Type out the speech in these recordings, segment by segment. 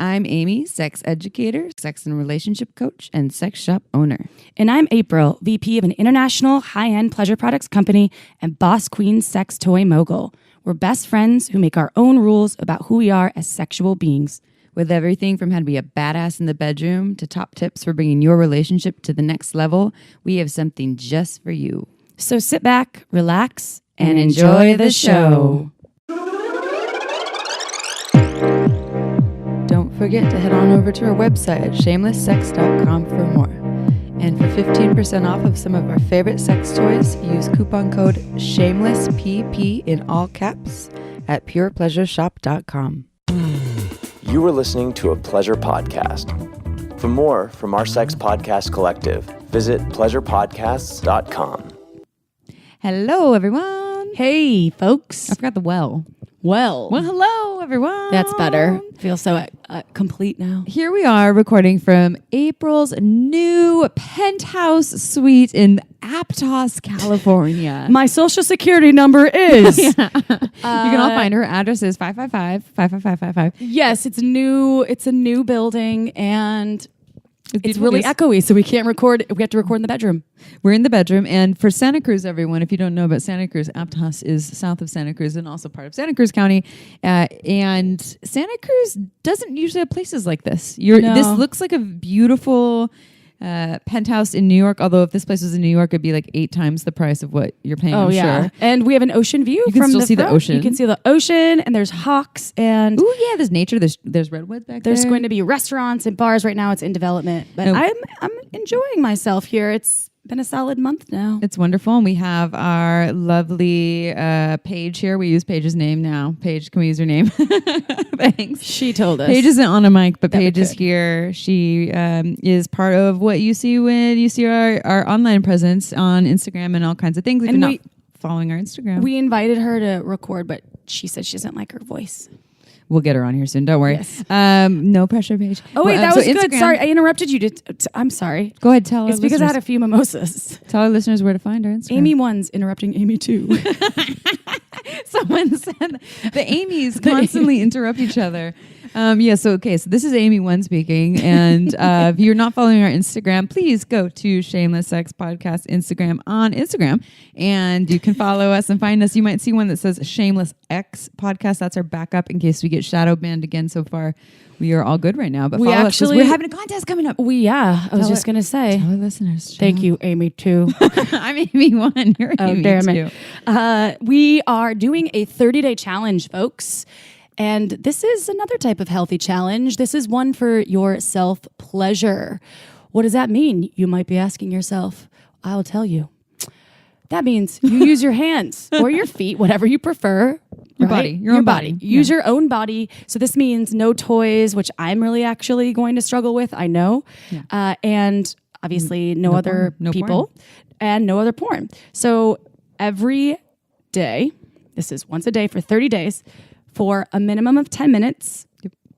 I'm Amy, sex educator, sex and relationship coach, and sex shop owner. And I'm April, VP of an international high-end pleasure products company and boss queen sex toy mogul. We're best friends who make our own rules about who we are as sexual beings. With everything from how to be a badass in the bedroom to top tips for bringing your relationship to the next level, we have something just for you. So sit back, relax, and enjoy the show. Don't forget to head on over to our website at shamelesssex.com for more. And for 15% off of some of our favorite sex toys, use coupon code SHAMELESSPP in all caps at purepleasureshop.com. You are listening to a pleasure podcast. For more from our sex podcast collective, visit pleasurepodcasts.com. Hello, everyone. Hey, folks. I forgot the well. Well, Hello, everyone. that's better. Feel so complete now. Here we are recording from April's new penthouse suite in Aptos, California. My social security number is. You can all find her address is 555-555-555. Yes, it's new. It's a new building and it's beautiful. really echoey, so we can't record. We have to record in the bedroom. We're in the bedroom. And for Santa Cruz, everyone, if you don't know about Santa Cruz, Aptos is south of Santa Cruz and also part of Santa Cruz County. And Santa Cruz doesn't usually have places like this. No. This looks like a beautiful penthouse in New York. Although if this place was in New York, it'd be like 8 times the price of what you're paying. Oh, I'm yeah. sure. And we have an ocean view. You can from still the see the front. ocean. You can see the ocean, and there's hawks, and Ooh, yeah, there's nature. There's redwoods back there. there's going to be restaurants and bars. Right now, it's in development, but No. I'm enjoying myself here. It's been a solid month now. It's wonderful. And we have our lovely Paige here. We use Paige's name now. Paige, can we use her name? Thanks. She told us. Paige isn't on a mic, but That we Paige is could. here. She is part of what you see when you see our online presence on Instagram and all kinds of things. If And you're we- not following our Instagram, We invited her to record, but she said she doesn't like her voice. we'll get her on here soon. Don't worry. Yes. No pressure, Paige. Oh wait, Well, that so was good. Instagram- Sorry, I interrupted you. I'm sorry. Go ahead, tell It's our because I had listeners. a few mimosas. Tell our listeners where to find our Instagram. Amy 1's interrupting Amy 2. Someone said the Amy's constantly interrupt each other. So this is Amy 1 speaking. And if you're not following our Instagram, please go to Shameless Sex Podcast Instagram on Instagram. And you can follow us and find us. You might see one that says Shameless X Podcast. That's our backup in case we get shadow banned again. So far, we are all good right now. But We follow us 'cause actually- we're having a contest coming up. I was Tell just going to say. Tell our listeners. Thank you, Amy 2. I'm Amy 1. You're Oh, Amy damn 2. it. We are doing a 30-day challenge, folks. And this is another type of healthy challenge. This is one for your self-pleasure. What does that mean? You might be asking yourself. I'll tell you. That means you use your hands or your feet, whatever you prefer. Your right? body, your own body. Use your own body. So this means no toys, which I'm really actually going to struggle with. I know. Yeah. And obviously no other porn. No people and no other porn. So every day, this is once a day for 30 days for a minimum of 10 minutes,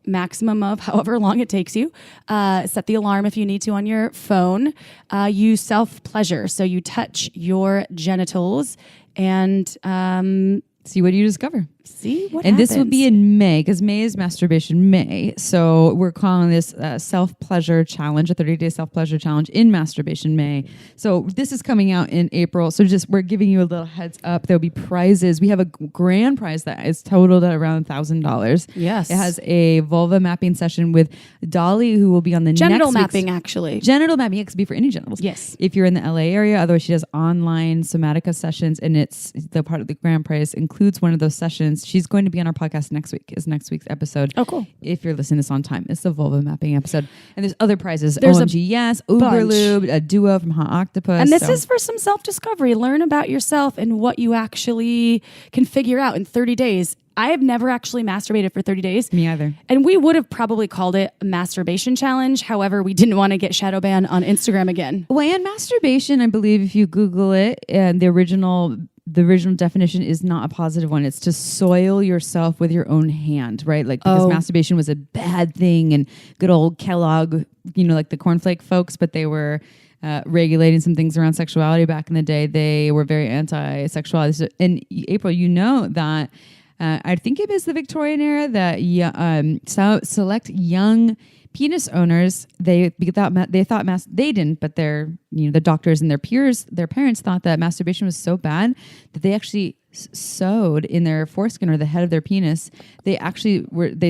maximum of however long it takes you. Set the alarm if you need to on your phone. Use self-pleasure. So you touch your genitals and See what you discover. see what And happens. this will be in May because May is Masturbation May. So we're calling this self-pleasure challenge, a 30-day self-pleasure challenge in Masturbation May. So this is coming out in April. So we're giving you a little heads up. There'll be prizes. We have a grand prize that is totaled at around $1,000. Yes. It has a vulva mapping session with Dolly, who will be on the genital next week's- mapping, actually. Genital mapping, it could be for any genitals. Yes. If you're in the LA area, otherwise she does online somatica sessions, and it's the part of the grand prize includes one of those sessions. She's going to be on our podcast next week. Is next week's episode. Oh, cool. If you're listening to this on time, it's the vulva mapping episode, and there's other prizes. There's a OMG, yes, Uber bunch. Lube, a duo from Hot Octopus, And this is for some self-discovery. Learn about yourself and what you actually can figure out in 30 days. I have never actually masturbated for 30 days. me either. And we would have probably called it a masturbation challenge. However, we didn't want to get shadow banned on Instagram again. Well, and masturbation, I believe, if you Google it, and the original definition is not a positive one. It's to soil yourself with your own hand, right? Like because masturbation was a bad thing, and good old Kellogg, like the cornflake folks, but they were regulating some things around sexuality back in the day. They were very anti-sexuality. So, and April, you know that I think it is the Victorian era that select young penis owners, they didn't, but the doctors and their peers, their parents thought that masturbation was so bad that they actually sewed in their foreskin or the head of their penis. They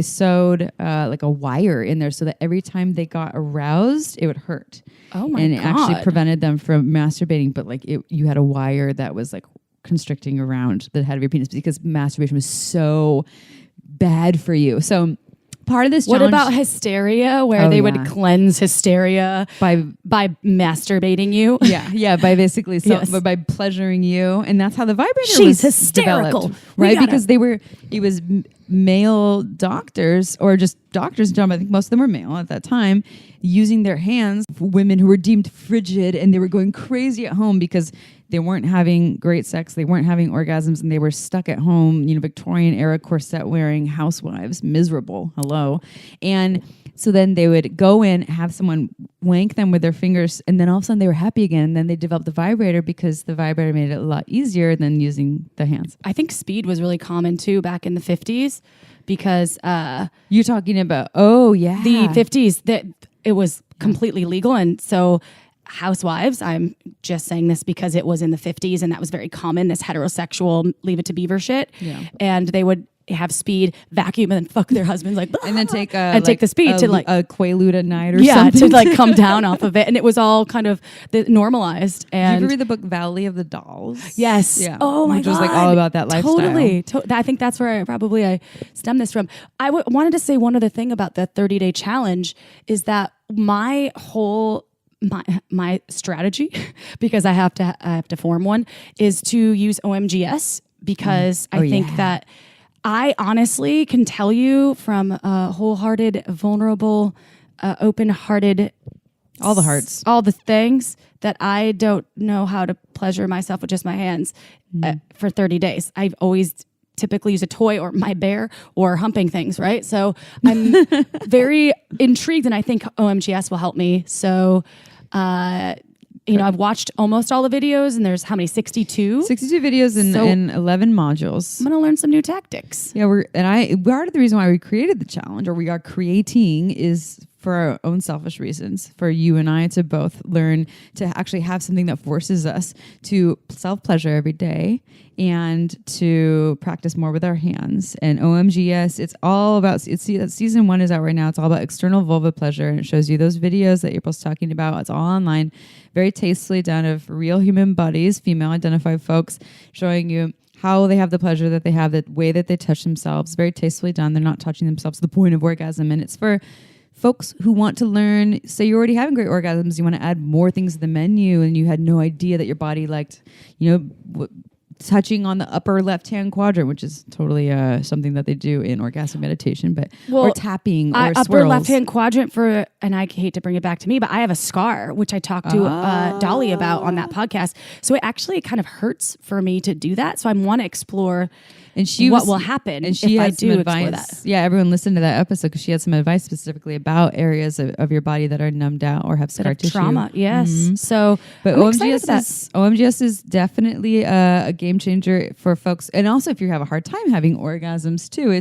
sewed like a wire in there so that every time they got aroused, it would hurt. Oh my God! And it God. actually prevented them from masturbating. But like you had a wire that was like constricting around the head of your penis because masturbation was so bad for you. So part of this challenge. What about hysteria, where they would cleanse hysteria by masturbating you? Yeah, by basically by pleasuring you, and that's how the vibrator was hysterical, developed, right? Because it was male doctors or just doctors in general. I think most of them were male at that time, using their hands. Women who were deemed frigid, and they were going crazy at home because they weren't having great sex, they weren't having orgasms, and they were stuck at home, Victorian era corset wearing housewives, miserable. Hello. And so then they would go in, have someone wank them with their fingers, and then all of a sudden they were happy again. And then they developed the vibrator because the vibrator made it a lot easier than using the hands. I think speed was really common too back in the 50s because you're talking about the 50s, that it was completely legal, and so housewives, I'm just saying this because it was in the 50s and that was very common, this heterosexual leave it to beaver shit. Yeah. And they would have speed, vacuum, and then fuck their husbands and then take the speed to a Quaalude at night or something. to like come down off of it. And it was all kind of normalized. And did you ever read the book Valley of the Dolls? Yes. Yeah. Oh my God. Which was like all about that lifestyle. Totally. I think that's where I stemmed this from. I wanted to say one other thing about the 30-day challenge is that my strategy, because I have to form one, is to use OMGS because I think that I honestly can tell you from a wholehearted, vulnerable, open-hearted, all the hearts, all the things, that I don't know how to pleasure myself with just my hands for 30 days. I've always typically use a toy or my bear or humping things, right? So I'm very intrigued, and I think OMGS will help me. So I've watched almost all the videos, and there's how many? 62? 62 videos and 11 modules. I'm going to learn some new tactics. Yeah, part of the reason why we created the challenge, or we are creating, is for our own selfish reasons, for you and I to both learn to actually have something that forces us to self-pleasure every day and to practice more with our hands. And OMGS, it's all about, season 1 is out right now. It's all about external vulva pleasure, and it shows you those videos that April's talking about. It's all online, very tastefully done, of real human bodies, female identified folks, showing you how they have the pleasure that they have, the way that they touch themselves, very tastefully done. They're not touching themselves to the point of orgasm. And it's for folks who want to learn, say you're already having great orgasms, you want to add more things to the menu, and you had no idea that your body liked, touching on the upper left-hand quadrant, which is totally something that they do in orgasmic meditation, or tapping or swirls. Upper left-hand quadrant and I hate to bring it back to me, but I have a scar, which I talked to Dolly about on that podcast. So it actually kind of hurts for me to do that. So I want to explore what will happen if I do explore that. Yeah, everyone listened to that episode because she had some advice specifically about areas of your body that are numbed out or have scar tissue. Trauma, yes. Mm-hmm. So, but OMGS is definitely a game changer for folks. And also if you have a hard time having orgasms too,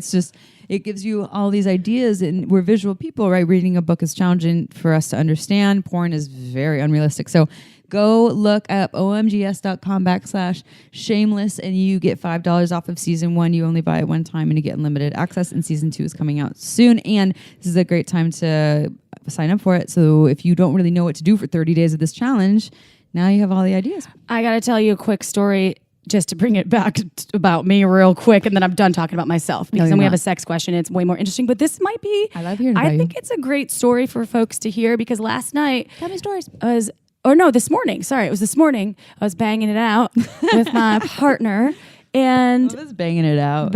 it gives you all these ideas, and we're visual people, right? Reading a book is challenging for us to understand. Porn is very unrealistic. So go look up omgs.com/shameless and you get $5 off of season 1. You only buy it one time and you get unlimited access, and season 2 is coming out soon. And this is a great time to sign up for it. So if you don't really know what to do for 30 days of this challenge, now you have all the ideas. I got to tell you a quick story just to bring it back about me real quick, and then I'm done talking about myself, because then we have a sex question. It's way more interesting, but this might be, I love hearing about I think it's a great story for folks to hear, because last night, tell me stories. This morning. Sorry, it was this morning. I was banging it out with my partner, and I was banging it out,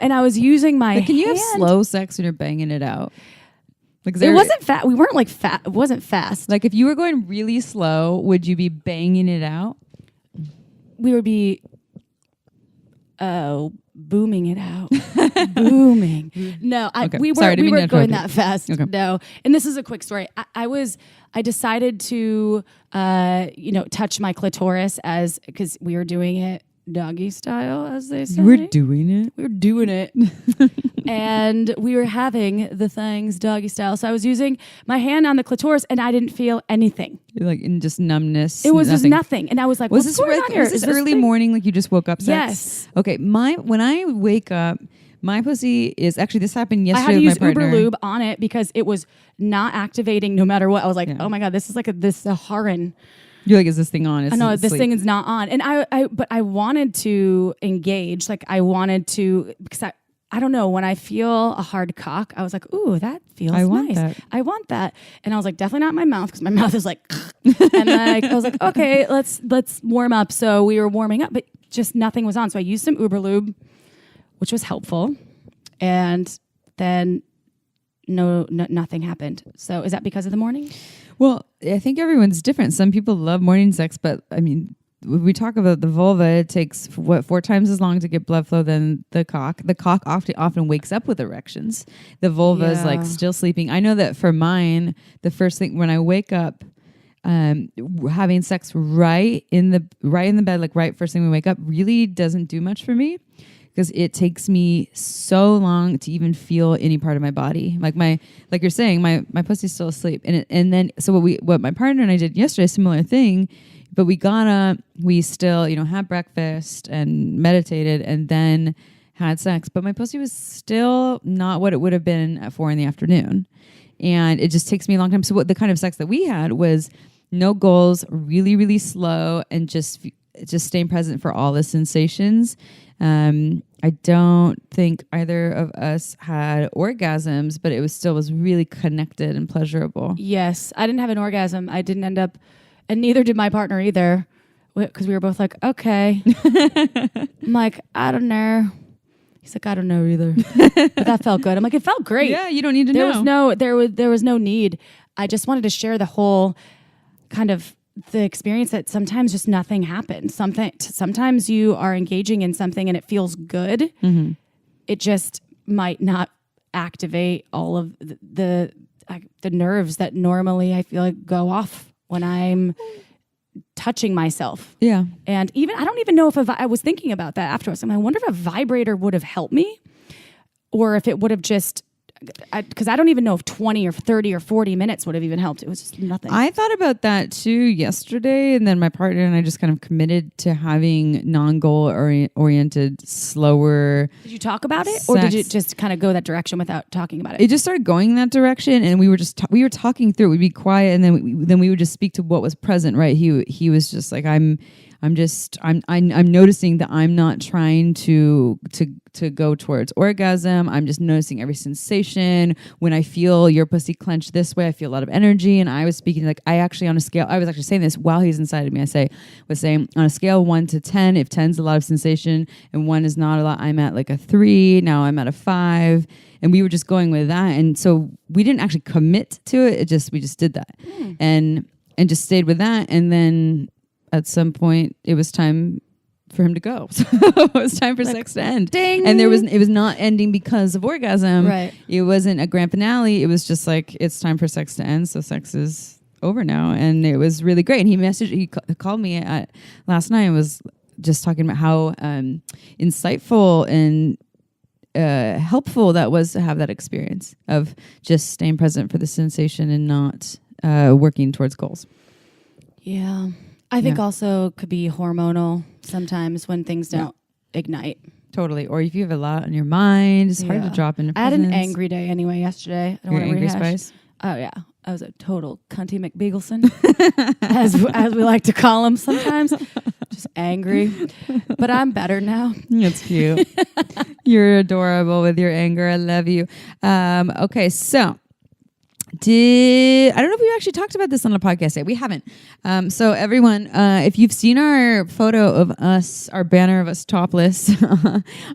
and I was using my Can you have slow sex when you're banging it out? Like it wasn't fast. We weren't like fat. It wasn't fast. Like if you were going really slow, would you be banging it out? We would be booming it out. Booming. No, we weren't going that fast. Okay. No. And this is a quick story. I decided to touch my clitoris because we were doing it doggy style, as they say. You were doing it? We were doing it. And we were having the things doggy style. So I was using my hand on the clitoris and I didn't feel anything. Like in just numbness. It was just nothing. And I was like, was what's this going on here? Was this early morning? Like you just woke up sex? Yes. Okay. When I wake up, my pussy is actually, this happened yesterday. I had to use with my partner. Uber Lube on it because it was not activating no matter what. I was like, oh my God, this is like a horror. You're like, is this thing on? I know this thing is not on. And but I wanted to engage. Like I wanted to, because I don't know, when I feel a hard cock, I was like, ooh, that feels nice. I want that. And I was like, definitely not in my mouth, because my mouth is like, and like, I was like, okay, let's warm up. So we were warming up, but just nothing was on. So I used some Uber Lube, which was helpful. And then nothing happened. So is that because of the morning? Well, I think everyone's different. Some people love morning sex, but I mean, when we talk about the vulva, it takes 4 times as long to get blood flow than the cock. The cock often wakes up with erections. The vulva is like still sleeping. I know that for mine, the first thing when I wake up, having sex right in the bed, like right first thing we wake up, really doesn't do much for me. Because it takes me so long to even feel any part of my body. Like you're saying, my pussy's still asleep. And then what my partner and I did yesterday, similar thing, but we got up, we still, had breakfast and meditated and then had sex. But my pussy was still not what it would have been at 4 p.m. And it just takes me a long time. So what the kind of sex that we had was no goals, really, really slow, and just staying present for all the sensations. I don't think either of us had orgasms, but it was really connected and pleasurable. Yes. I didn't have an orgasm. I didn't end up, and neither did my partner either, because we were both like, okay. I'm like, I don't know. He's like, I don't know either. But that felt good. I'm like, it felt great. Yeah, you don't need to know. There was no need. I just wanted to share the whole kind of the experience that sometimes just nothing happens. Sometimes you are engaging in something and it feels good. Mm-hmm. It just might not activate all of the nerves that normally I feel like go off when I'm touching myself. Yeah. And I don't even know if I was thinking about that afterwards. I wonder if a vibrator would have helped me, or if it would have just, because I don't even know if 20 or 30 or 40 minutes would have even helped. It was just nothing. I thought about that too yesterday, and then my partner and I just kind of committed to having non-goal oriented, slower. Did you talk about it, sex. or did you just kind of go that direction without talking about it? It just started going in that direction, and we were just we were talking through. We'd be quiet, and then we would just speak to what was present. Right? He was just like, I'm noticing that I'm not trying to go towards orgasm. I'm just noticing every sensation. When I feel your pussy clench this way, I feel a lot of energy. And I was speaking like, I was actually saying this while he's inside of me. Was saying on a scale of 1 to 10, if 10's a lot of sensation and 1 is not a lot, I'm at like a 3. Now I'm at a 5. And we were just going with that. And so we didn't actually commit to it. We just did that and just stayed with that. And then at some point it was time for him to go. So it was time for sex to end. Ding. And it was not ending because of orgasm. Right. It wasn't a grand finale. It was just like, it's time for sex to end. So sex is over now. And it was really great. And he called me last night and was just talking about how insightful and helpful that was to have that experience of just staying present for the sensation and not working towards goals. Yeah. I think also could be hormonal sometimes when things don't ignite. Totally. Or if you have a lot on your mind, it's hard to drop into presence. I had an angry day anyway yesterday. I don't want to angry rehash. spice? Oh, yeah. I was a total cunty McBeagleson, as we like to call him sometimes. Just angry. But I'm better now. That's cute. You're adorable with your anger. I love you. Okay, so I don't know if we actually talked about this on the podcast yet. We haven't. So everyone, if you've seen our photo of us, our banner of us topless,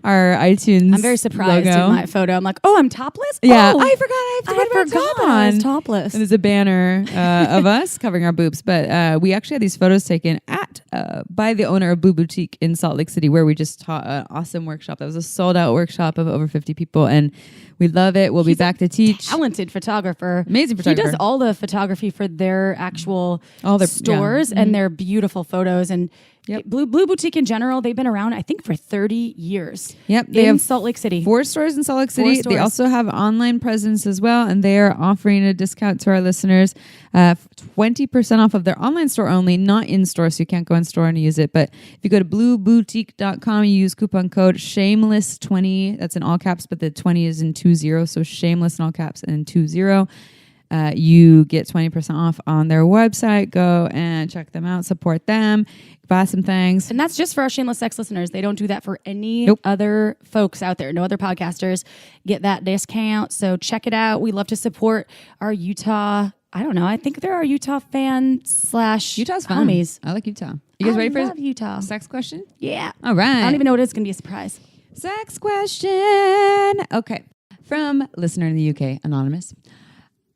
our iTunes I'm very surprised logo. in my photo. I'm like, oh, I'm topless? Yeah, Oh, I forgot that I was topless. And there's a banner of us covering our boobs. But we actually had these photos taken by the owner of Boo Boutique in Salt Lake City, where we just taught an awesome workshop. That was a sold out workshop of over 50 people. And we love it. We'll be back to teach. Talented photographer. Amazing photographer. He does all the photography for their actual stores and their beautiful photos. And Yep. Blue Boutique in general, they've been around, I think, for 30 years. Yep. They have Salt Lake City. 4 stores in Salt Lake City. 4 stores. They also have online presence as well, and they are offering a discount to our listeners, 20% off of their online store only, not in store, so you can't go in store and use it. But if you go to blueboutique.com, you use coupon code shameless20. That's in all caps, but the 20 is in 20, so shameless in all caps and 20. You get 20% off on their website. Go and check them out, support them, buy some things. And that's just for our Shameless Sex listeners. They don't do that for any Nope. other folks out there. No other podcasters get that discount. So check it out. We love to support our Utah. I don't know. I think they're our Utah fan / Utah's fun. homies. I like Utah. You guys ready for love Utah. sex question? Yeah. All right. I don't even know what it is. It's going to be a surprise. Sex question. Okay. From listener in the UK, Anonymous.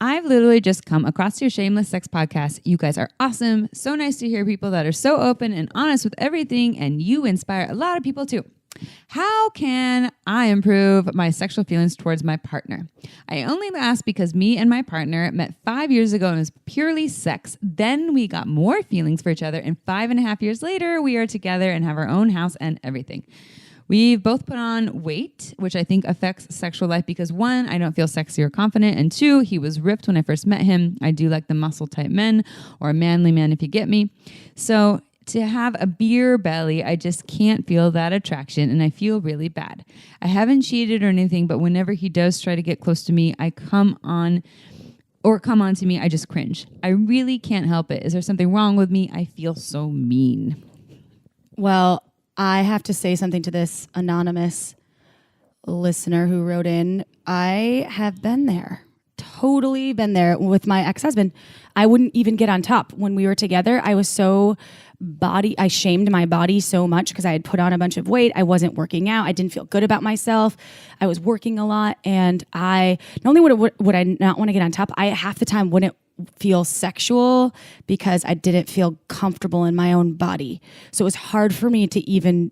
I've literally just come across your Shameless Sex podcast. You guys are awesome. So nice to hear people that are so open and honest with everything, and you inspire a lot of people too. How can I improve my sexual feelings towards my partner? I only ask because me and my partner met 5 years ago and it was purely sex. Then we got more feelings for each other, and 5.5 years later, we are together and have our own house and everything. We've both put on weight, which I think affects sexual life because 1, I don't feel sexy or confident, and 2, he was ripped when I first met him. I do like the muscle type men or a manly man if you get me. So to have a beer belly, I just can't feel that attraction and I feel really bad. I haven't cheated or anything, but whenever he does try to get close to me, come on to me, I just cringe. I really can't help it. Is there something wrong with me? I feel so mean. Well, I have to say something to this anonymous listener who wrote in. I have been there, totally been there with my ex-husband. I wouldn't even get on top when we were together. I was so I shamed my body so much because I had put on a bunch of weight. I wasn't working out. I didn't feel good about myself. I was working a lot, and I not only would I not want to get on top, I half the time wouldn't feel sexual because I didn't feel comfortable in my own body. So it was hard for me to even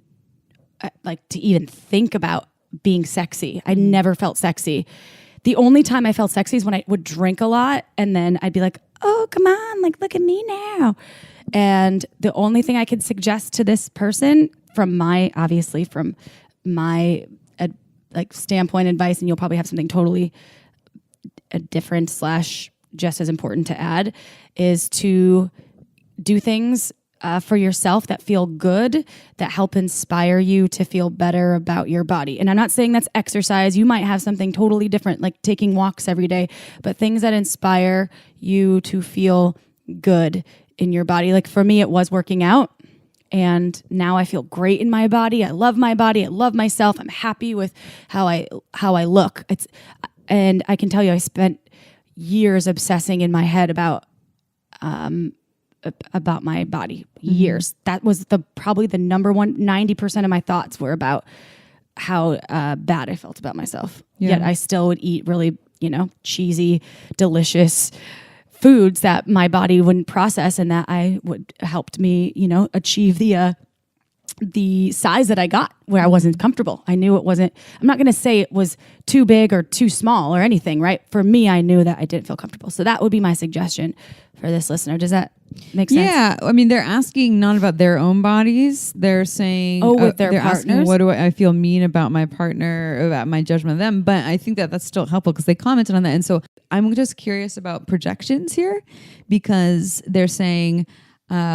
think about being sexy. I never felt sexy. The only time I felt sexy is when I would drink a lot, and then I'd be like, oh, come on, like, look at me now. And the only thing I could suggest to this person from my standpoint advice, and you'll probably have something totally different / just as important to add, is to do things for yourself that feel good, that help inspire you to feel better about your body. And I'm not saying that's exercise. You might have something totally different, like taking walks every day, but things that inspire you to feel good in your body. Like for me, it was working out. And now I feel great in my body. I love my body. I love myself. I'm happy with how I look. And I can tell you, I spent years obsessing in my head about my body. Years. That was probably the number one. 90% of my thoughts were about how bad I felt about myself. Yeah. Yet I still would eat really, cheesy, delicious foods that my body wouldn't process, and that helped me, achieve the size that I got where I wasn't comfortable. I knew it wasn't, I'm not going to say it was too big or too small or anything, right? For me, I knew that I didn't feel comfortable. So that would be my suggestion for this listener. Does that make sense? Yeah. I mean, they're asking not about their own bodies. They're saying, with their they're partners. asking, what do I feel mean about my partner, about my judgment of them? But I think that that's still helpful because they commented on that. And so I'm just curious about projections here because they're saying,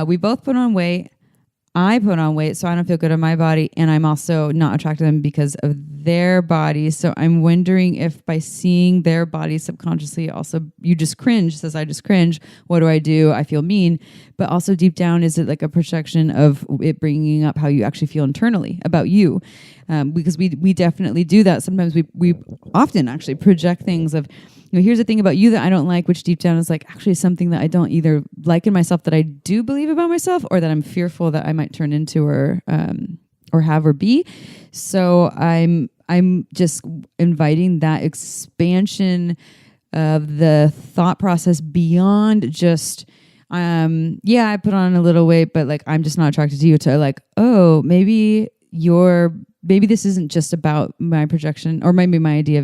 we both put on weight. I put on weight, so I don't feel good in my body, and I'm also not attracted to them because of their bodies. So I'm wondering if by seeing their bodies subconsciously, also you just cringe. Says I just cringe. What do? I feel mean. But also deep down, is it like a projection of it bringing up how you actually feel internally about you? Because we definitely do that. Sometimes we often actually project things of, here's the thing about you that I don't like, which deep down is like actually something that I don't either like in myself that I do believe about myself, or that I'm fearful that I might turn into or have or be. So I'm just inviting that expansion of the thought process beyond just, I put on a little weight, but like I'm just not attracted to you, to like, oh, maybe this isn't just about my projection, or maybe my idea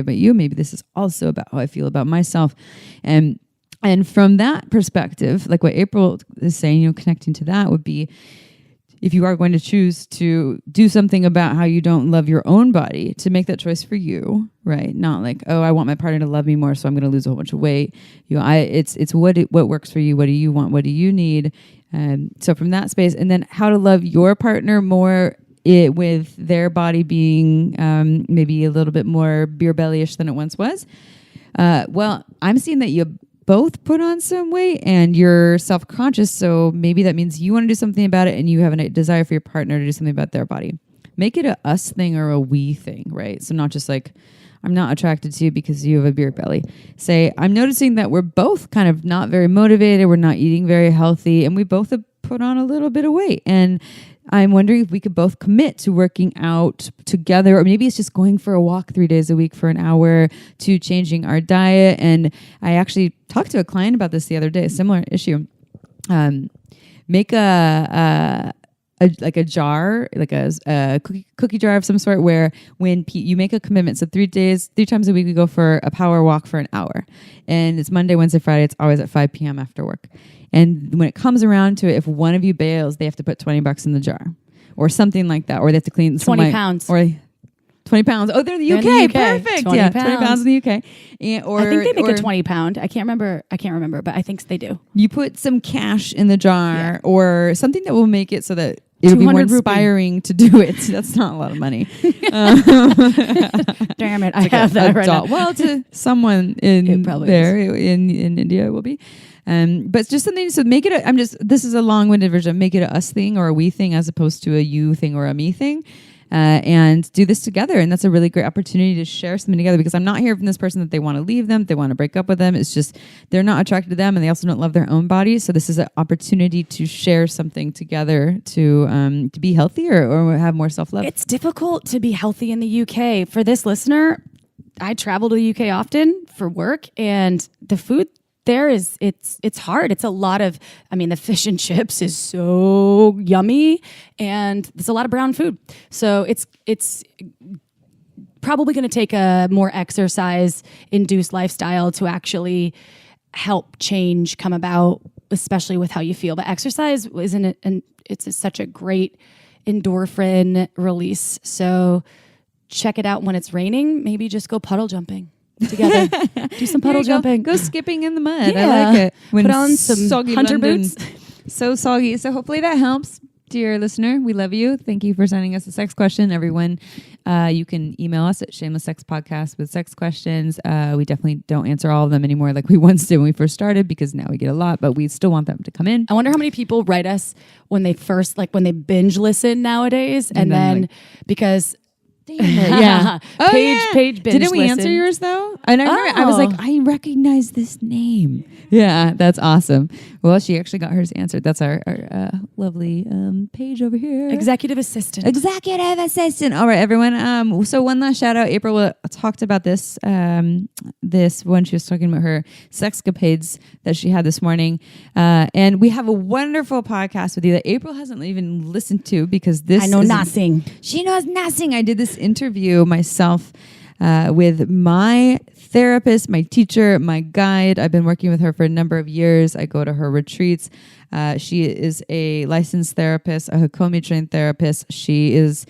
about you. Maybe this is also about how I feel about myself. And from that perspective, like what April is saying, connecting to that would be, if you are going to choose to do something about how you don't love your own body, to make that choice for you, right? Not like, oh, I want my partner to love me more, so I'm going to lose a whole bunch of weight. It's what works for you. What do you want? What do you need? So from that space, and then how to love your partner more, with their body being maybe a little bit more beer belly-ish than it once was. Well, I'm seeing that you both put on some weight and you're self-conscious, so maybe that means you want to do something about it and you have a desire for your partner to do something about their body. Make it a us thing or a we thing, right? So not just like, I'm not attracted to you because you have a beer belly. Say, I'm noticing that we're both kind of not very motivated, we're not eating very healthy, and we both have put on a little bit of weight. And I'm wondering if we could both commit to working out together, or maybe it's just going for a walk 3 days a week for an hour, to changing our diet. And I actually talked to a client about this the other day, a similar issue. Make a jar, like a cookie jar of some sort, where when you make a commitment, so 3 times a week, we go for a power walk for an hour. And it's Monday, Wednesday, Friday. It's always at 5 p.m. after work. And when it comes around to it, if one of you bails, they have to put $20 in the jar or something like that. Or they have to clean 20 pounds. Or 20 pounds. Oh, they're in the UK. In the UK. Perfect. 20 yeah, pounds. 20 pounds in the UK. I think they make a 20 pound. I can't remember, but I think they do. You put some cash in the jar or something that will make it so that it'll be more inspiring to do it. That's not a lot of money. Damn it, I have that right now. Well, to someone in India, it will be. But it's just something, so make it this is a long-winded version. Make it a us thing or a we thing as opposed to a you thing or a me thing. And do this together. And that's a really great opportunity to share something together, because I'm not hearing from this person that they want to leave them, they want to break up with them. It's just they're not attracted to them and they also don't love their own bodies. So this is an opportunity to share something together to be healthier or have more self-love. It's difficult to be healthy in the UK. For this listener, I travel to the UK often for work, and the food there it's hard. It's a lot of, the fish and chips is so yummy, and there's a lot of brown food. So it's probably going to take a more exercise induced lifestyle to actually help change come about, especially with how you feel. But exercise it's such a great endorphin release. So check it out when it's raining. Maybe just go puddle jumping together. Do some puddle jumping. Go skipping in the mud. Yeah. I like it. Put on some soggy hunter London, boots. So soggy. So hopefully that helps. Dear listener, we love you. Thank you for sending us a sex question, everyone. You can email us at shamelesssexpodcast with sex questions. We definitely don't answer all of them anymore like we once did when we first started, because now we get a lot, but we still want them to come in. I wonder how many people write us when they first, when they binge listen nowadays, and then because... Yeah. Page binge Didn't we listen. answer yours though? And I remember I was like, I recognize this name. Yeah, that's awesome. Well, she actually got hers answered. That's our lovely page over here. Executive assistant. All right, everyone. So one last shout out. April talked about this when she was talking about her sexcapades that she had this morning. And we have a wonderful podcast with you that April hasn't even listened to, because this I know nothing. She knows nothing. I did this interview myself with my therapist, my teacher, my guide. I've been working with her for a number of years. I go to her retreats. She is a licensed therapist, a Hakomi trained therapist. She is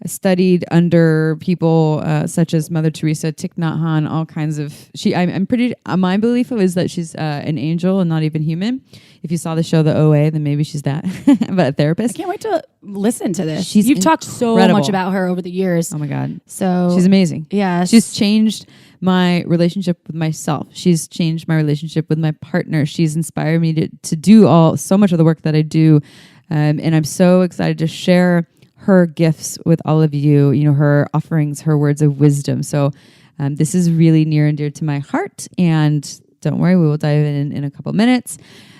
studied under people such as Mother Teresa, Thich Nhat Hanh, all kinds of. I'm pretty. My belief is that she's an angel and not even human. If you saw the show The OA, then maybe she's that, but a therapist. I can't wait to listen to this. You've talked so much about her over the years. Oh my God. So she's amazing. Yeah. She's changed my relationship with myself. She's changed my relationship with my partner. She's inspired me to do so much of the work that I do. And I'm so excited to share her gifts with all of you, her offerings, her words of wisdom. So this is really near and dear to my heart. And don't worry, we will dive in a couple minutes.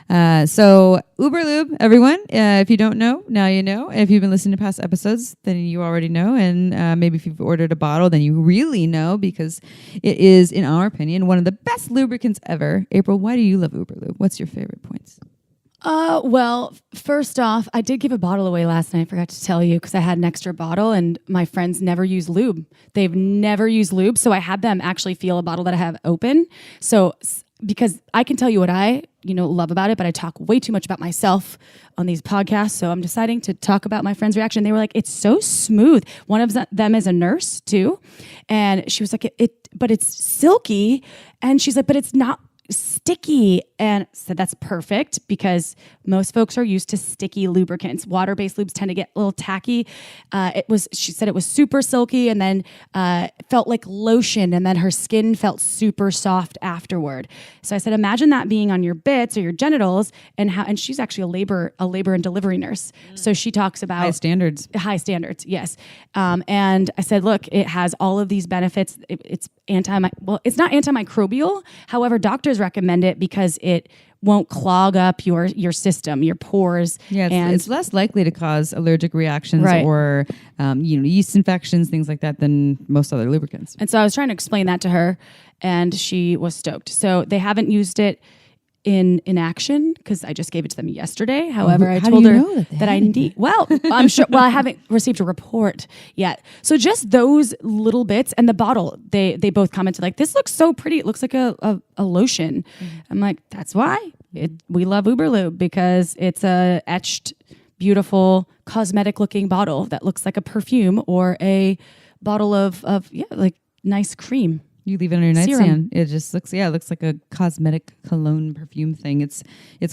So Uber Lube, everyone. If you don't know, now you know. If you've been listening to past episodes, then you already know. And maybe if you've ordered a bottle, then you really know, because it is, in our opinion, one of the best lubricants ever. April, why do you love Uber Lube? What's your favorite points? Well, first off, I did give a bottle away last night. I forgot to tell you, because I had an extra bottle, and my friends never use lube. They've never used lube. So I had them actually feel a bottle that I have open. So because I can tell you what I, love about it, but I talk way too much about myself on these podcasts. So I'm deciding to talk about my friend's reaction. They were like, it's so smooth. One of them is a nurse too. And she was like, but it's silky. And she's like, but it's not sticky. And so that's perfect because most folks are used to sticky lubricants. Water-based lubes tend to get a little tacky. She said it was super silky and then felt like lotion, and then her skin felt super soft afterward. So I said, imagine that being on your bits or your genitals, and she's actually a labor and delivery nurse. So she talks about High standards. Yes. And I said, look, it has all of these benefits. It's not antimicrobial. However, doctors recommend it because it won't clog up your system, your pores. Yeah, it's less likely to cause allergic reactions Right. or yeast infections, things like that, than most other lubricants. And so I was trying to explain that to her, and she was stoked. So they haven't used it in action because I just gave it to them yesterday. However, I told her that I need. Well, I'm sure. Well, I haven't received a report yet. So just those little bits and the bottle. They both commented like, "This looks so pretty. It looks like a lotion." I'm like, "That's why we love Uber Lube, because it's a etched, beautiful, cosmetic looking bottle that looks like a perfume or a bottle of like nice cream." You leave it on your Serum. nightstand. It just looks like a cosmetic cologne perfume thing. It's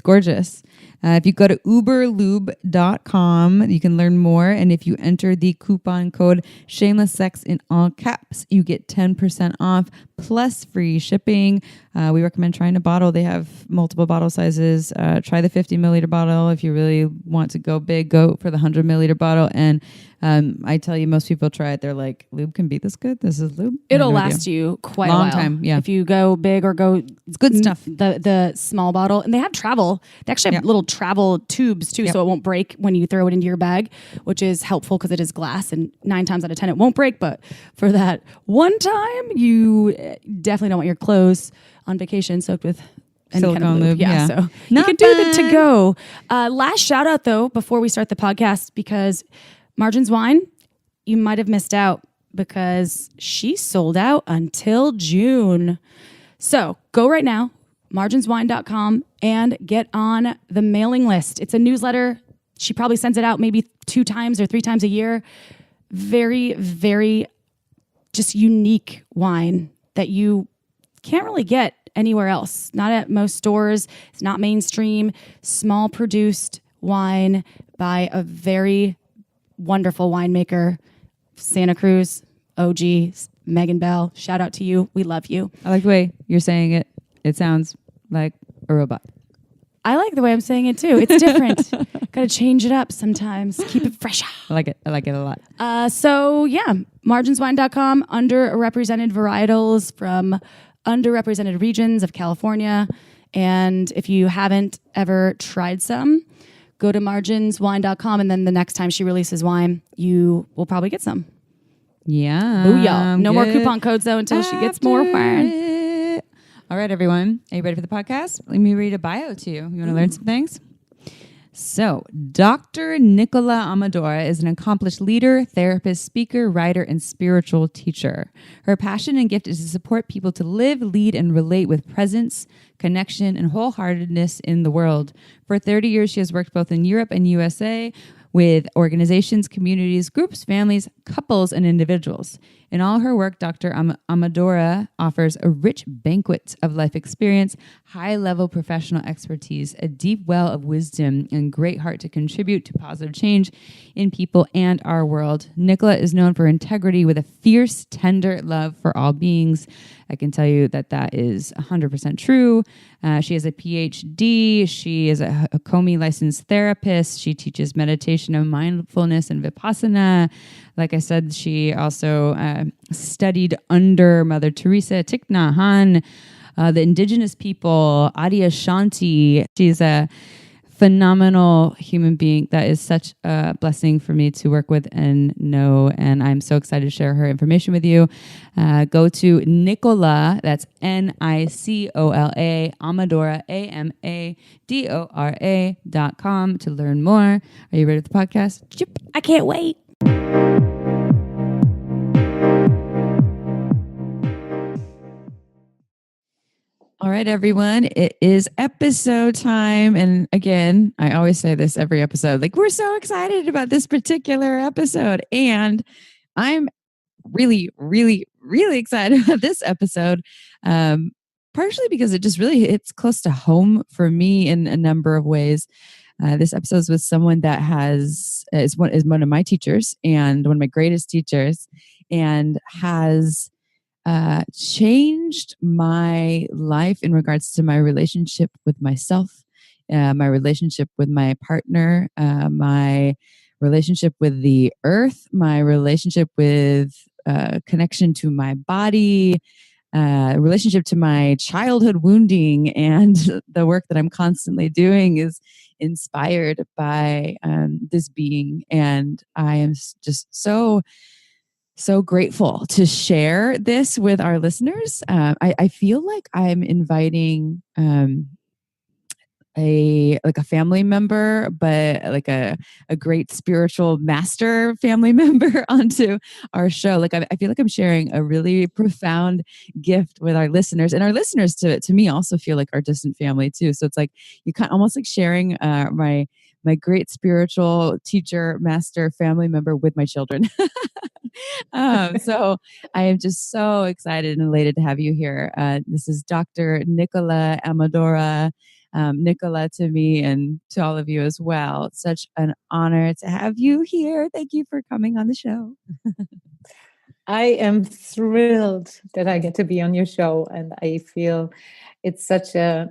gorgeous. If you go to uberlube.com, you can learn more. And if you enter the coupon code shameless sex in all caps, you get 10% off plus free shipping. We recommend trying a bottle. They have multiple bottle sizes. Try the 50 milliliter bottle. If you really want to go big, go for the 100 milliliter bottle. And I tell you, most people try it. They're like, lube can be this good? This is lube? It'll last you quite a long while. time. Yeah. If you go big or go, it's good stuff. The small bottle, and they have travel. They actually have little travel tubes too, so it won't break when you throw it into your bag, which is helpful because it is glass, and 9 times out of 10 it won't break. But for that one time, you definitely don't want your clothes on vacation soaked with any Silicone kind of lube. lube, yeah. So you Not can do the fun. to go. Last shout out though before we start the podcast, because Margins Wine, you might have missed out because she sold out until June. So go right now, marginswine.com, and get on the mailing list. It's a newsletter. She probably sends it out maybe 2 times or 3 times a year. Very, very just unique wine that you can't really get anywhere else. Not at most stores. It's not mainstream. Small produced wine by a very wonderful winemaker, Santa Cruz, OG, Megan Bell. Shout out to you. We love you. I like the way you're saying it. It sounds like a robot. I like the way I'm saying it too. It's different. Got to change it up sometimes. Keep it fresh. I like it. I like it a lot. So yeah, marginswine.com, underrepresented varietals from underrepresented regions of California. And if you haven't ever tried some, go to marginswine.com, and then the next time she releases wine, you will probably get some. Yeah. Booyah. No more coupon codes though until she gets more wine. it. All right, everyone. Are you ready for the podcast? Let me read a bio to you. You want to learn some things? So, Dr. Nicola Amadora is an accomplished leader, therapist, speaker, writer, and spiritual teacher. Her passion and gift is to support people to live, lead, and relate with presence, connection, and wholeheartedness in the world. For 30 years, she has worked both in Europe and USA with organizations, communities, groups, families, couples, and individuals. In all her work, Dr. Amadora offers a rich banquet of life experience, high-level professional expertise, a deep well of wisdom, and great heart to contribute to positive change in people and our world. Nicola is known for integrity with a fierce, tender love for all beings. I can tell you that that is 100% true. She has a PhD. She is a Hakomi licensed therapist. She teaches meditation and mindfulness and Vipassana. Like I said, she also studied under Mother Teresa, Thich Nhat Hanh, the indigenous people, Adyashanti. She's a phenomenal human being that is such a blessing for me to work with and know, and I'm so excited to share her information with you. Go to Nicola, that's Nicola, Amadora, Amadora.com to learn more. Are you ready for the podcast? I can't wait. All right, everyone. It is episode time. And again, I always say this every episode, like, we're so excited about this particular episode. And I'm really, really, really excited about this episode. Partially because it just really hits close to home for me in a number of ways. This episode is with someone that is one of my teachers and one of my greatest teachers, and has changed my life in regards to my relationship with myself, my relationship with my partner, my relationship with the earth, my relationship with connection to my body, relationship to my childhood wounding, and the work that I'm constantly doing is inspired by this being. And I am just so grateful to share this with our listeners. I feel like I'm inviting a family member, but like a great spiritual master family member onto our show. Like I feel like I'm sharing a really profound gift with our listeners, and our listeners to me also feel like our distant family too. So it's like you kind of almost like sharing my great spiritual teacher, master, family member with my children. So I am just so excited and elated to have you here. This is Dr. Nicola Amadora. Nicola, to me and to all of you as well. It's such an honor to have you here. Thank you for coming on the show. I am thrilled that I get to be on your show, and I feel it's such a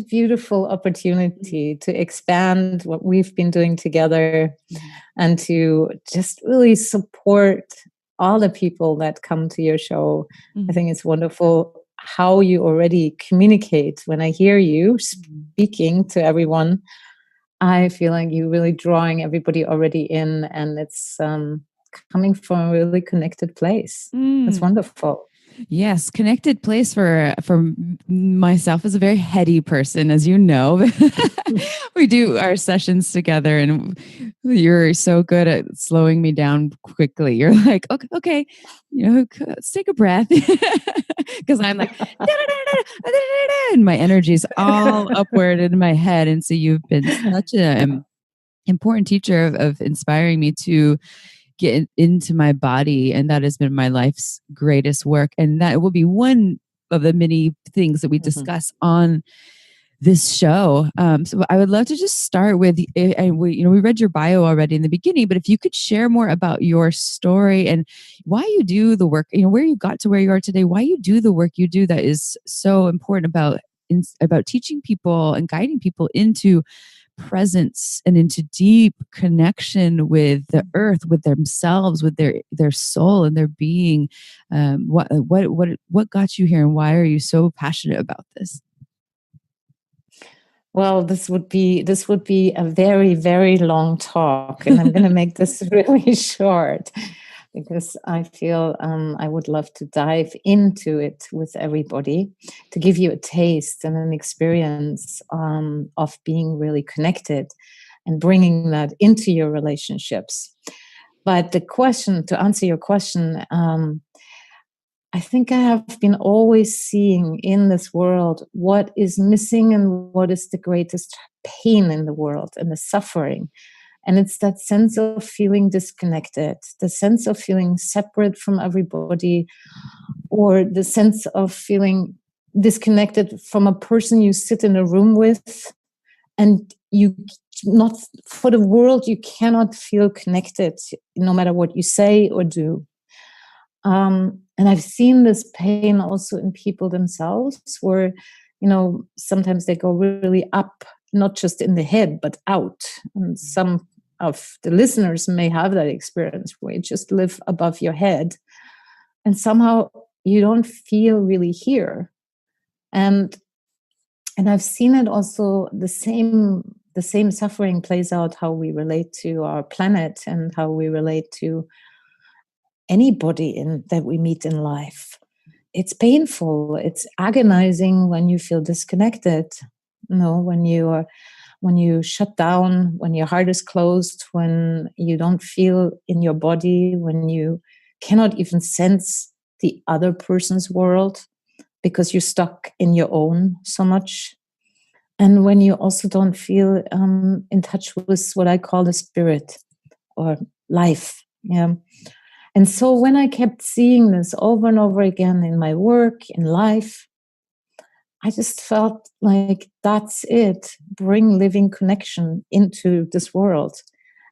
beautiful opportunity to expand what we've been doing together, and to just really support all the people that come to your show. I think it's wonderful how you already communicate. When I hear you speaking to everyone, I feel like you're really drawing everybody already in, and it's coming from a really connected place. It's wonderful. Yes, connected place for myself as a very heady person, as you know. We do our sessions together, and you're so good at slowing me down quickly. You're like, okay, let's take a breath, because I'm like, and my energy is all upward in my head. And so you've been such an important teacher of inspiring me to get into my body, and that has been my life's greatest work, and that will be one of the many things that we discuss on this show. So I would love to just start with, and we read your bio already in the beginning, but if you could share more about your story and why you do the work, where you got to where you are today, why you do the work you do that is so important about teaching people and guiding people into presence and into deep connection with the earth, with themselves, with their soul and their being. What got you here, and why are you so passionate about this? Well, this would be a very, very long talk, and I'm going to make this really short, because I feel I would love to dive into it with everybody to give you a taste and an experience of being really connected and bringing that into your relationships. But to answer your question, I think I have been always seeing in this world what is missing and what is the greatest pain in the world and the suffering. And it's that sense of feeling disconnected, the sense of feeling separate from everybody, or the sense of feeling disconnected from a person you sit in a room with, and not for the world, you cannot feel connected no matter what you say or do. And I've seen this pain also in people themselves, where, sometimes they go really up, not just in the head, but out. And some of the listeners may have that experience where you just live above your head, and somehow you don't feel really here. And I've seen it also, the same suffering plays out how we relate to our planet and how we relate to anybody that we meet in life. It's painful. It's agonizing when you feel disconnected. When you shut down, when your heart is closed, when you don't feel in your body, when you cannot even sense the other person's world, because you're stuck in your own so much. And when you also don't feel in touch with what I call the spirit or life. Yeah. And so when I kept seeing this over and over again in my work, in life, I just felt like that's it. Bring living connection into this world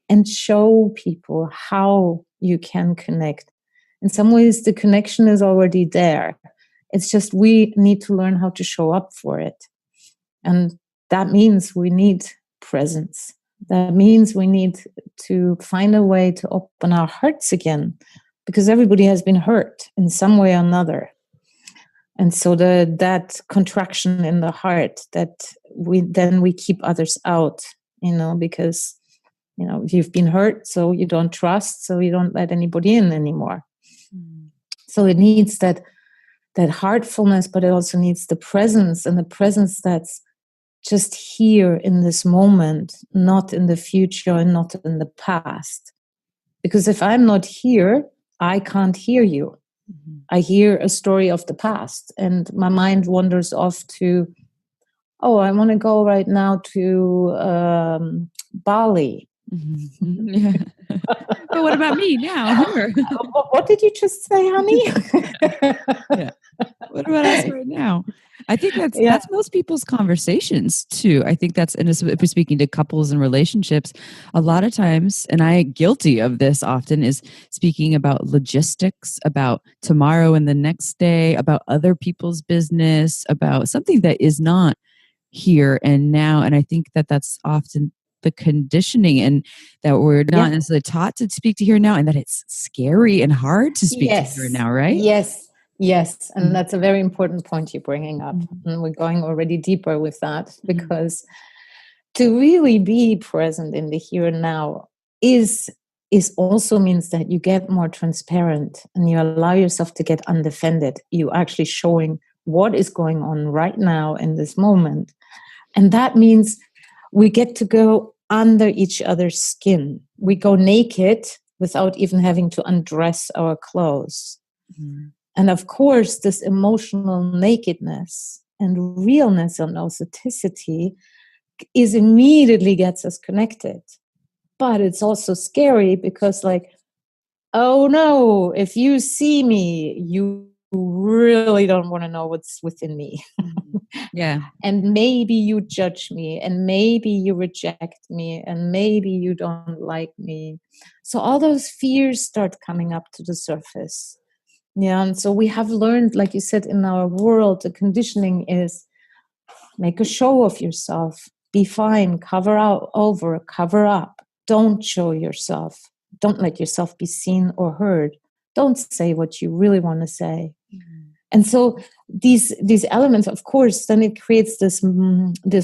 and show people how you can connect. In some ways, the connection is already there. It's just we need to learn how to show up for it. And that means we need presence. That means we need to find a way to open our hearts again, because everybody has been hurt in some way or another. And so that contraction in the heart that we keep others out, because, you've been hurt, so you don't trust, so you don't let anybody in anymore. Mm. So it needs that heartfulness, but it also needs the presence, and the presence that's just here in this moment, not in the future and not in the past. Because if I'm not here, I can't hear you. Mm-hmm. I hear a story of the past, and my mind wanders off to, I want to go right now to Bali. Mm-hmm. Yeah. But what about me now? Here. What did you just say, honey? Yeah. What about us right now? I think that's most people's conversations too. I think that's, and if we're speaking to couples and relationships, a lot of times, and I guilty of this often, is speaking about logistics, about tomorrow and the next day, about other people's business, about something that is not here and now. And I think that's often the conditioning, and that we're not necessarily taught to speak to here and now, and that it's scary and hard to speak to here and now, right? Yes. And that's a very important point you're bringing up. Mm-hmm. And we're going already deeper with that, because to really be present in the here and now is also means that you get more transparent and you allow yourself to get undefended. You actually showing what is going on right now in this moment. And that means we get to go under each other's skin. We go naked without even having to undress our clothes. Mm-hmm. And of course, this emotional nakedness and realness and authenticity is immediately gets us connected. But it's also scary because, oh no, if you see me, you really don't want to know what's within me. Yeah. And maybe you judge me, and maybe you reject me, and maybe you don't like me. So all those fears start coming up to the surface. Yeah. And so we have learned, like you said, in our world, the conditioning is make a show of yourself, be fine, cover up, don't show yourself, don't let yourself be seen or heard, don't say what you really want to say. Mm-hmm. And so these elements, of course, then it creates this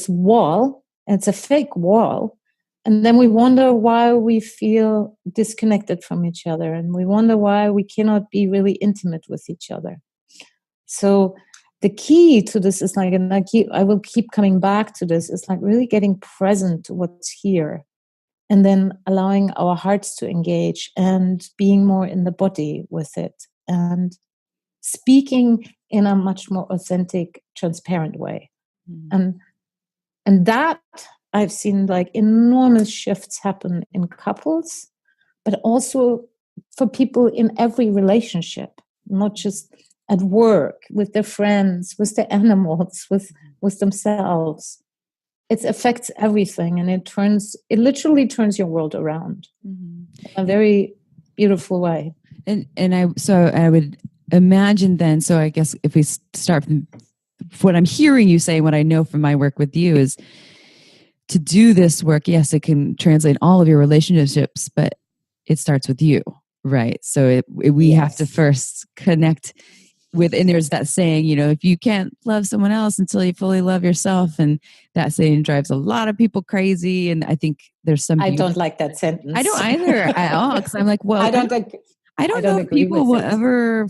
wall. And it's a fake wall. And then we wonder why we feel disconnected from each other. And we wonder why we cannot be really intimate with each other. So the key to this is I will keep coming back to this, is really getting present to what's here. And then allowing our hearts to engage and being more in the body with it. And speaking in a much more authentic, transparent way. Mm-hmm. And that I've seen enormous shifts happen in couples, but also for people in every relationship, not just at work, with their friends, with their animals, with themselves. It affects everything, and it literally turns your world around in a very beautiful way. And I would imagine then, so I guess if we start from what I'm hearing you say, what I know from my work with you is to do this work, yes, it can translate all of your relationships, but it starts with you, right? So we have to first connect with, and there's that saying, if you can't love someone else until you fully love yourself, and that saying drives a lot of people crazy. And I think there's some I don't like that sentence. I don't either at all, because I'm like, well, I don't know if people will ever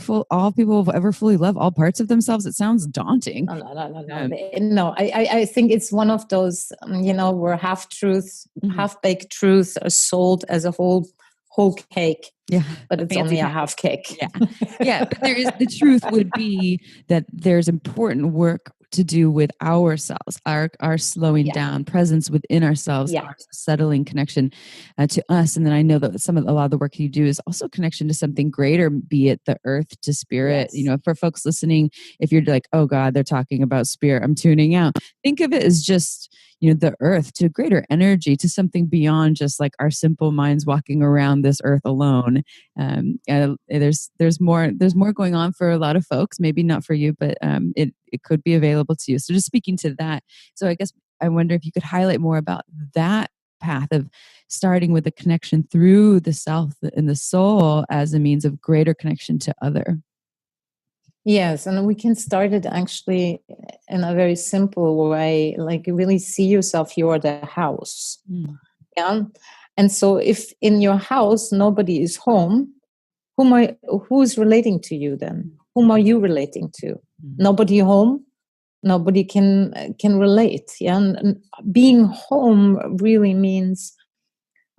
fully love all parts of themselves. It sounds daunting. No. I think it's one of those, where half-truths, half-baked truths are sold as a whole whole cake, Yeah. but it's fancy only a pie. half cake. Yeah. Yeah. But the truth would be that there's important work to do with ourselves, our slowing Yeah. down, presence within ourselves, Yeah. our settling connection to us. And then I know that a lot of the work you do is also connection to something greater, be it the earth to spirit. Yes. For folks listening, if you're like, oh God, they're talking about spirit, I'm tuning out. Think of it as just, the earth, to greater energy, to something beyond just like our simple minds walking around this earth alone. There's more going on for a lot of folks, maybe not for you, but it could be available to you. So just speaking to that. So I guess I wonder if you could highlight more about that path of starting with the connection through the self and the soul as a means of greater connection to other. Yes, and we can start it actually in a very simple way, like really see yourself, you are the house. Yeah. And so if in your house nobody is home, who's relating to you then? Whom are you relating to? Nobody home, nobody can relate. Yeah. And being home really means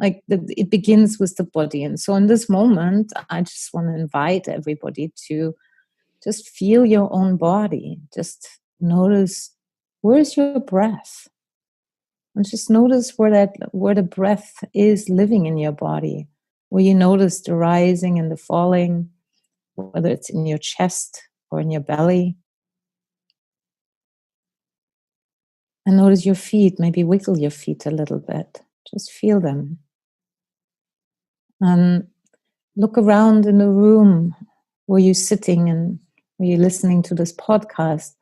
like it begins with the body. And so in this moment, I just want to invite everybody to just feel your own body. Just notice, where's your breath? And just notice where the breath is living in your body. Where you notice the rising and the falling, whether it's in your chest or in your belly. And notice your feet, maybe wiggle your feet a little bit. Just feel them. And look around in the room where you're sitting and where you're listening to this podcast.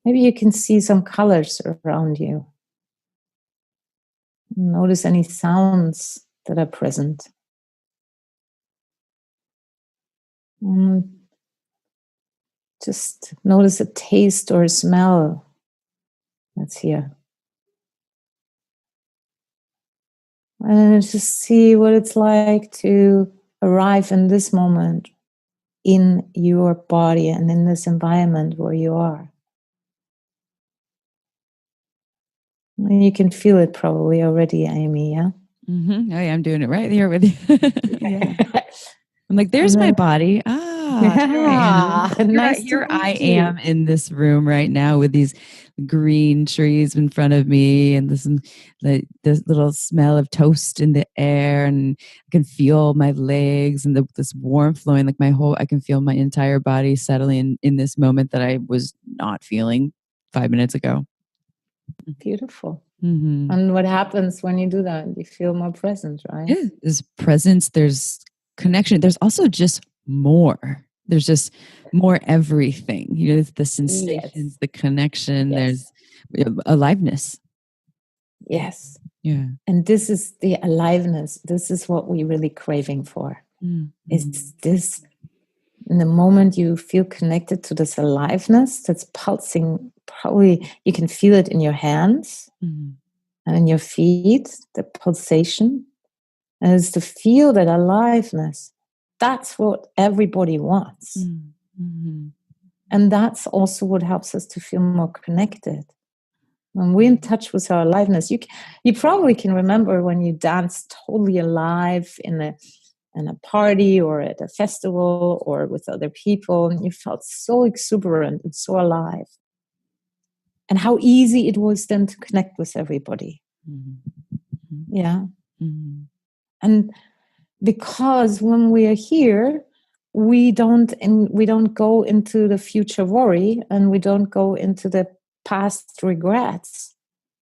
Maybe you can see some colors around you. Notice any sounds that are present. Just notice a taste or a smell that's here. And just see what it's like to arrive in this moment in your body and in this environment where you are. And you can feel it probably already, Amy, yeah? Mm-hmm. Oh, yeah, I'm doing it right here with you. Yeah. I'm like, there's my body. Nice Here to I meet you. am in this room right now with these green trees in front of me and this little smell of toast in the air, and I can feel my legs and this warmth flowing, like I can feel my entire body settling in this moment that I was not feeling 5 minutes ago. Beautiful. Mm-hmm. And what happens when you do that? You feel more present, right? Yeah, there's presence, there's connection. There's also just more. There's just more everything. The sensations, the connection. Yes. There's aliveness. Yes. Yeah. And this is the aliveness. This is what we're really craving for. Is this, in the moment you feel connected to this aliveness that's pulsing, probably you can feel it in your hands and in your feet, the pulsation. And it's to feel that aliveness. That's what everybody wants. And that's also what helps us to feel more connected. When we're in touch with our aliveness, you probably can remember when you danced totally alive in a party or at a festival or with other people, and you felt so exuberant and so alive. And how easy it was then to connect with everybody. Yeah. And because when we are here, we don't go into the future worry, and we don't go into the past regrets.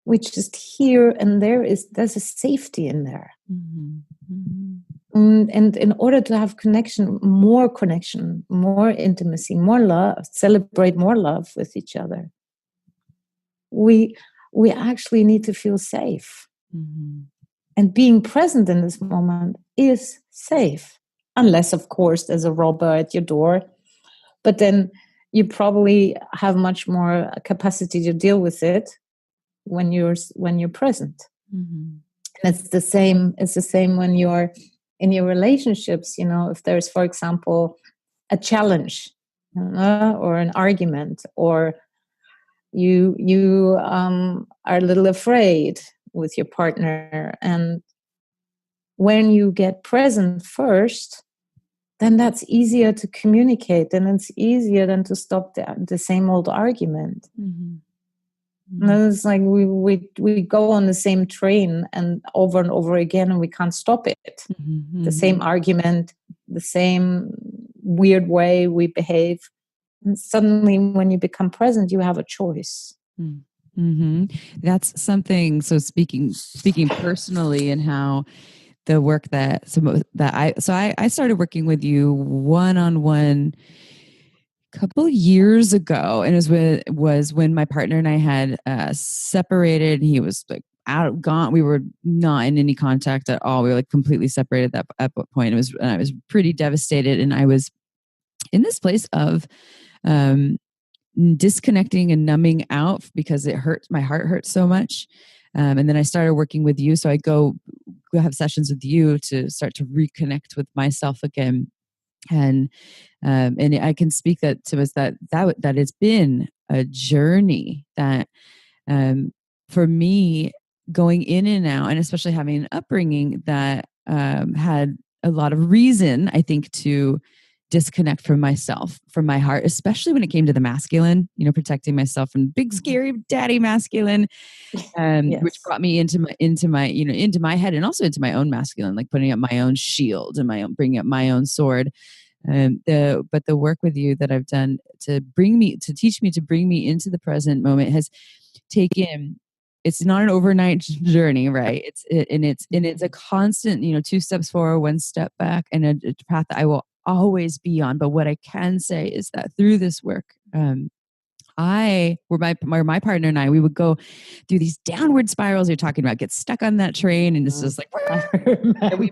We just here, and there's a safety in there. And in order to have connection, more intimacy, more love, celebrate more love with each other, we actually need to feel safe. And being present in this moment is safe. Unless, of course, there's a robber at your door. But then you probably have much more capacity to deal with it when you're present. And it's the same when you're in your relationships. If there's, for example, a challenge or an argument, or you are a little afraid with your partner, and when you get present first, then that's easier to communicate, and it's easier than to stop the same old argument. Mm-hmm. And it's like we go on the same train and over again, and we can't stop it. Mm-hmm. The same argument, the same weird way we behave. And suddenly, when you become present, you have a choice. Mm-hmm. That's something. So speaking personally, and how the work that I started working with you one-on-one couple years ago, and it was when my partner and I had separated. He was like gone. We were not in any contact at all. We were like completely separated at that point. I was pretty devastated, and I was in this place of disconnecting and numbing out because it hurt. My heart hurt so much. And then I started working with you. So I go have sessions with you to start to reconnect with myself again. And I can speak that to us that it's been a journey that for me, going in and out, and especially having an upbringing that had a lot of reason, I think, to disconnect from myself, from my heart, especially when it came to the masculine, protecting myself from big, scary daddy masculine, Yes. which brought me into my head, and also into my own masculine, like putting up my own shield and bringing up my own sword. But the work with you that I've done to teach me to bring me into the present moment has taken. It's not an overnight journey, right? It's a constant, 2 steps forward, 1 step back, and a path that I will always be on. But what I can say is that through this work, my partner and I, we would go through these downward spirals you're talking about, get stuck on that train, and it's just like, and we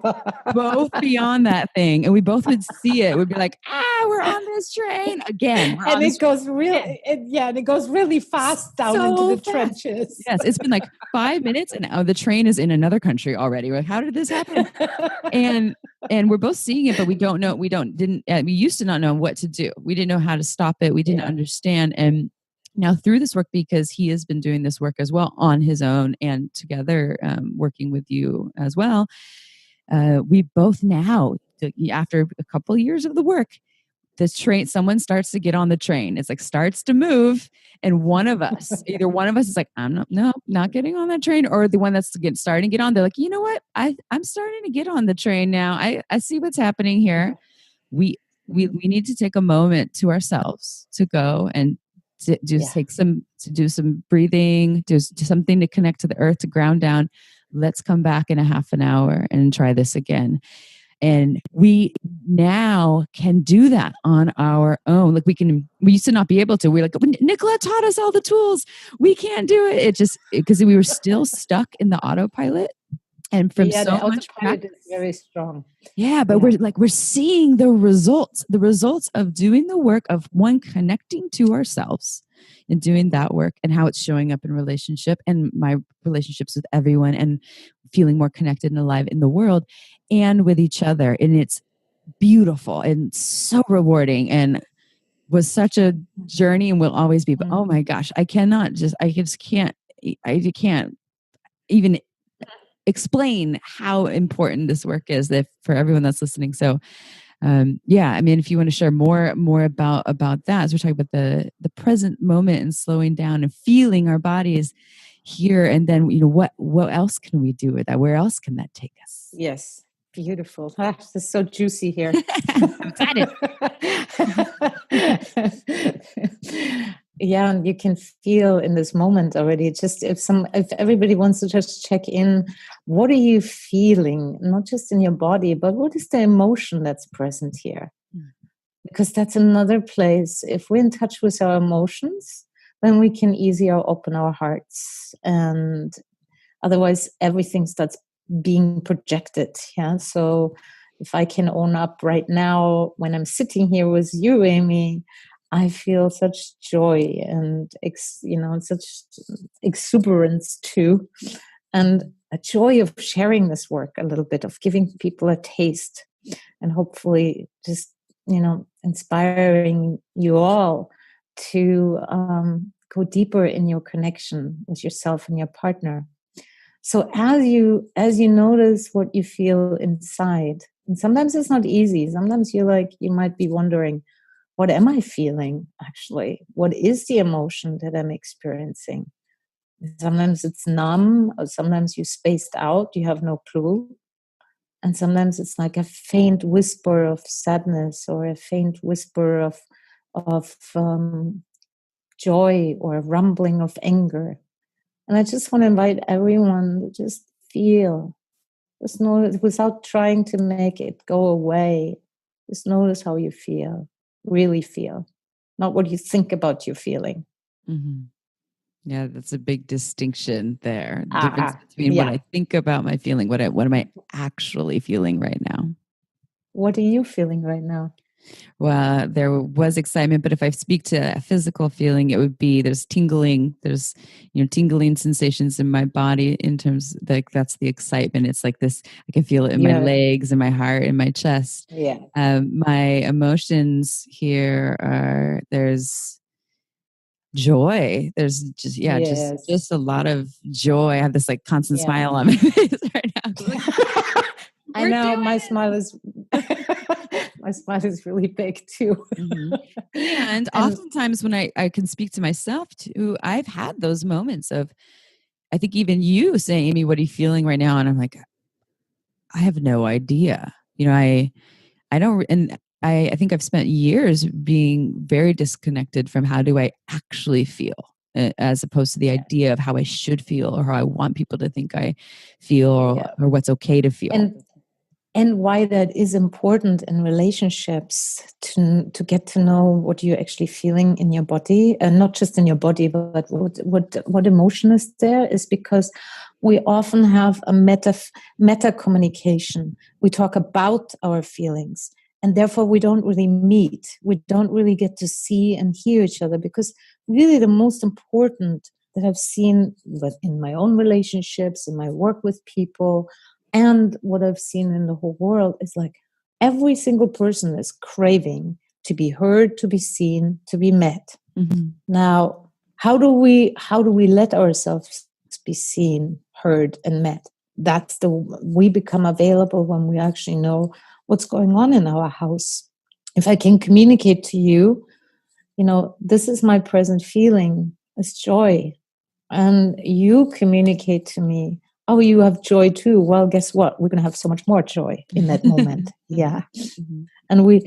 both be on that thing, and we both would see it. We'd be like, we're on this train again. And it goes really fast down So into the fast. trenches. Yes, it's been like 5 minutes, and the train is in another country already. We're like, how did this happen? And we're both seeing it, but we don't know. We used to not know what to do. We didn't know how to stop it. We didn't understand. And now through this work, because he has been doing this work as well on his own and together, working with you as well, we both now, after a couple of years of the work, this train, someone starts to get on the train. It's like starts to move, and either one of us is like, I'm not getting on that train, or the one that's starting to get on, they're like, you know what? I'm starting to get on the train now. I see what's happening here. We need to take a moment to ourselves to go and to do some breathing, do something to connect to the earth, to ground down. Let's come back in a half an hour and try this again. And we now can do that on our own. Like we used to not be able to. We're like, Nicola taught us all the tools. We can't do it. It just, because we were still stuck in the autopilot. And from so much practice, is very strong. Yeah, but we're seeing the results of doing the work of connecting to ourselves and doing that work, and how it's showing up in relationship and my relationships with everyone, and feeling more connected and alive in the world and with each other. And it's beautiful and so rewarding, and was such a journey, and will always be. But oh my gosh, I can't even explain how important this work is for everyone that's listening. So if you want to share more about that, as we're talking about the present moment and slowing down and feeling our bodies here, and then what else can we do with that? Where else can that take us? Yes, beautiful. This is so juicy here. I'm excited. Yeah, and you can feel in this moment already. Just if everybody wants to just check in, what are you feeling? Not just in your body, but what is the emotion that's present here? Because that's another place. If we're in touch with our emotions, then we can easier open our hearts. And otherwise, everything starts being projected. Yeah. So if I can own up right now, when I'm sitting here with you, Amy, I feel such joy and such exuberance too, and a joy of sharing this work a little bit, of giving people a taste, and hopefully just inspiring you all to go deeper in your connection with yourself and your partner. So as you notice what you feel inside, and sometimes it's not easy. Sometimes you might be wondering, what am I feeling actually? What is the emotion that I'm experiencing? Sometimes it's numb, or sometimes you spaced out, you have no clue. And sometimes it's like a faint whisper of sadness or a faint whisper of joy or a rumbling of anger. And I just want to invite everyone to just feel, just notice without trying to make it go away. Just notice how you feel, really feel, not what you think about your feeling. Mm-hmm. Yeah, that's a big distinction there. The difference between what Yeah. I think about my feeling, what am I actually feeling right now? What are you feeling right now? Well, there was excitement, but if I speak to a physical feeling, it would be there's tingling, there's tingling sensations in my body in terms like that's the excitement. It's like this, I can feel it in my legs and my heart and my chest. Yeah. My emotions here are there's joy. There's just a lot of joy. I have this like constant smile on my face right now. I know my smile is really big too. Mm-hmm. And oftentimes when I can speak to myself too, I've had those moments of, I think even you say, Amy, what are you feeling right now? And I'm like, I have no idea. I don't, and I think I've spent years being very disconnected from how do I actually feel, as opposed to the idea of how I should feel or how I want people to think I feel or what's okay to feel. And why that is important in relationships to get to know what you're actually feeling in your body, and not just in your body, but what emotion is there, is because we often have a meta communication. We talk about our feelings, and therefore we don't really meet. We don't really get to see and hear each other, because really the most important that I've seen in my own relationships, in my work with people, and what I've seen in the whole world is like every single person is craving to be heard, to be seen, to be met. Mm-hmm. Now, how do we let ourselves be seen, heard, and met? We become available when we actually know what's going on in our house. If I can communicate to you, this is my present feeling, it's joy. And you communicate to me, oh, you have joy too. Well, guess what? We're going to have so much more joy in that moment. Yeah. Mm-hmm. And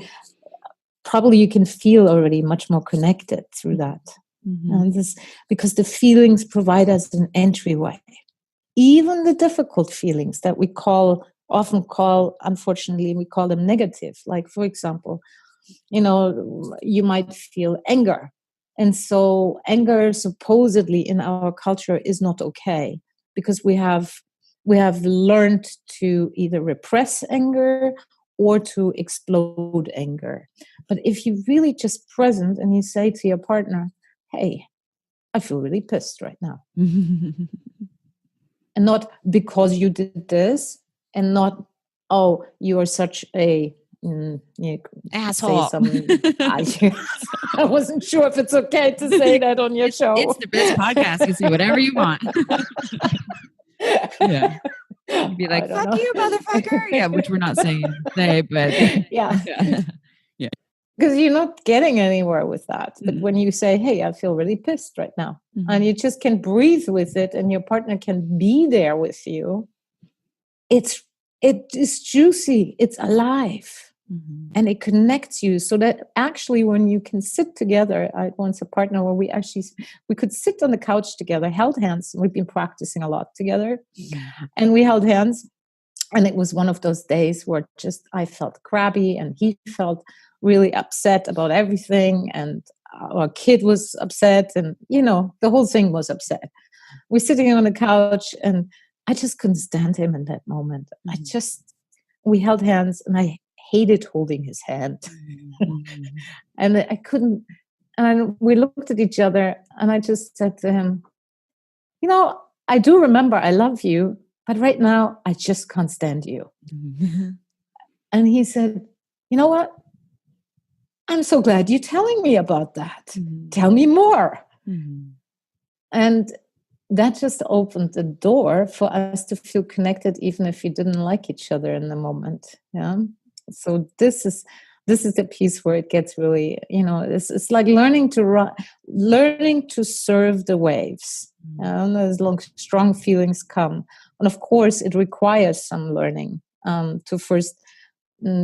you can feel already much more connected through that. Mm-hmm. And because the feelings provide us an entryway. Even the difficult feelings that we unfortunately, we call them negative. Like, for example, you might feel anger. And so anger supposedly in our culture is not okay, because we have learned to either repress anger or to explode anger. But if you really just present and you say to your partner, hey, I feel really pissed right now. And not because you did this, and not, oh, you are such a asshole. I wasn't sure if it's okay to say that on your show. It's the best podcast. You can say whatever you want. Yeah. You'd be like, fuck you, motherfucker. Yeah, which we're not saying today, but yeah. Because you're not getting anywhere with that. But when you say, hey, I feel really pissed right now, and you just can breathe with it, and your partner can be there with you, it is juicy, it's alive. Mm-hmm. And it connects you, so that actually when you can sit together, I had once a partner where we could sit on the couch together, held hands. We've been practicing a lot together. Mm-hmm. And we held hands, and it was one of those days where just I felt crabby and he felt really upset about everything, and our kid was upset, and the whole thing was upset. We're sitting on the couch, and I just couldn't stand him in that moment. Mm-hmm. We held hands, and I hated holding his hand. Mm-hmm. And I couldn't, and we looked at each other, and I just said to him, I do remember I love you, but right now I just can't stand you. Mm-hmm. And he said, you know what? I'm so glad you're telling me about that. Mm-hmm. Tell me more. Mm-hmm. And that just opened the door for us to feel connected, even if we didn't like each other in the moment. Yeah. So this is the piece where it gets really, it's like learning to surf the waves. As long as strong feelings come, and of course, it requires some learning to first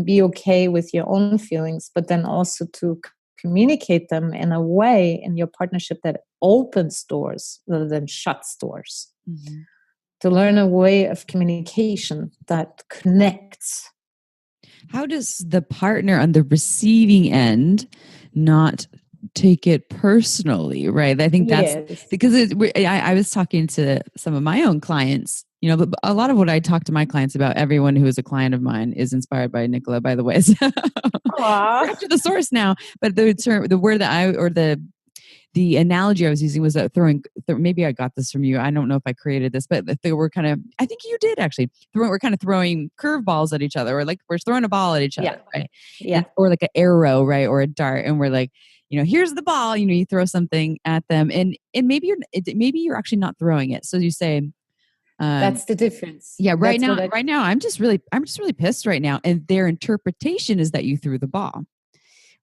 be okay with your own feelings, but then also to communicate them in a way in your partnership that opens doors rather than shuts doors. Mm-hmm. To learn a way of communication that connects. How does the partner on the receiving end not take it personally, right? I think that's because I was talking to some of my own clients, but a lot of what I talk to my clients about, everyone who is a client of mine is inspired by Nicola, by the way. So we're up to the source now. But the word that the analogy I was using was that maybe I got this from you. I don't know if I created this, but they were kind of, I think you did actually. We're kind of throwing curveballs at each other, or like we're throwing a ball at each other, right? Yeah. Or like an arrow, right? Or a dart. And we're like, here's the ball, you throw something at them and maybe you're actually not throwing it. So you say, that's the difference. Yeah. Right now, I'm just really pissed right now. And their interpretation is that you threw the ball.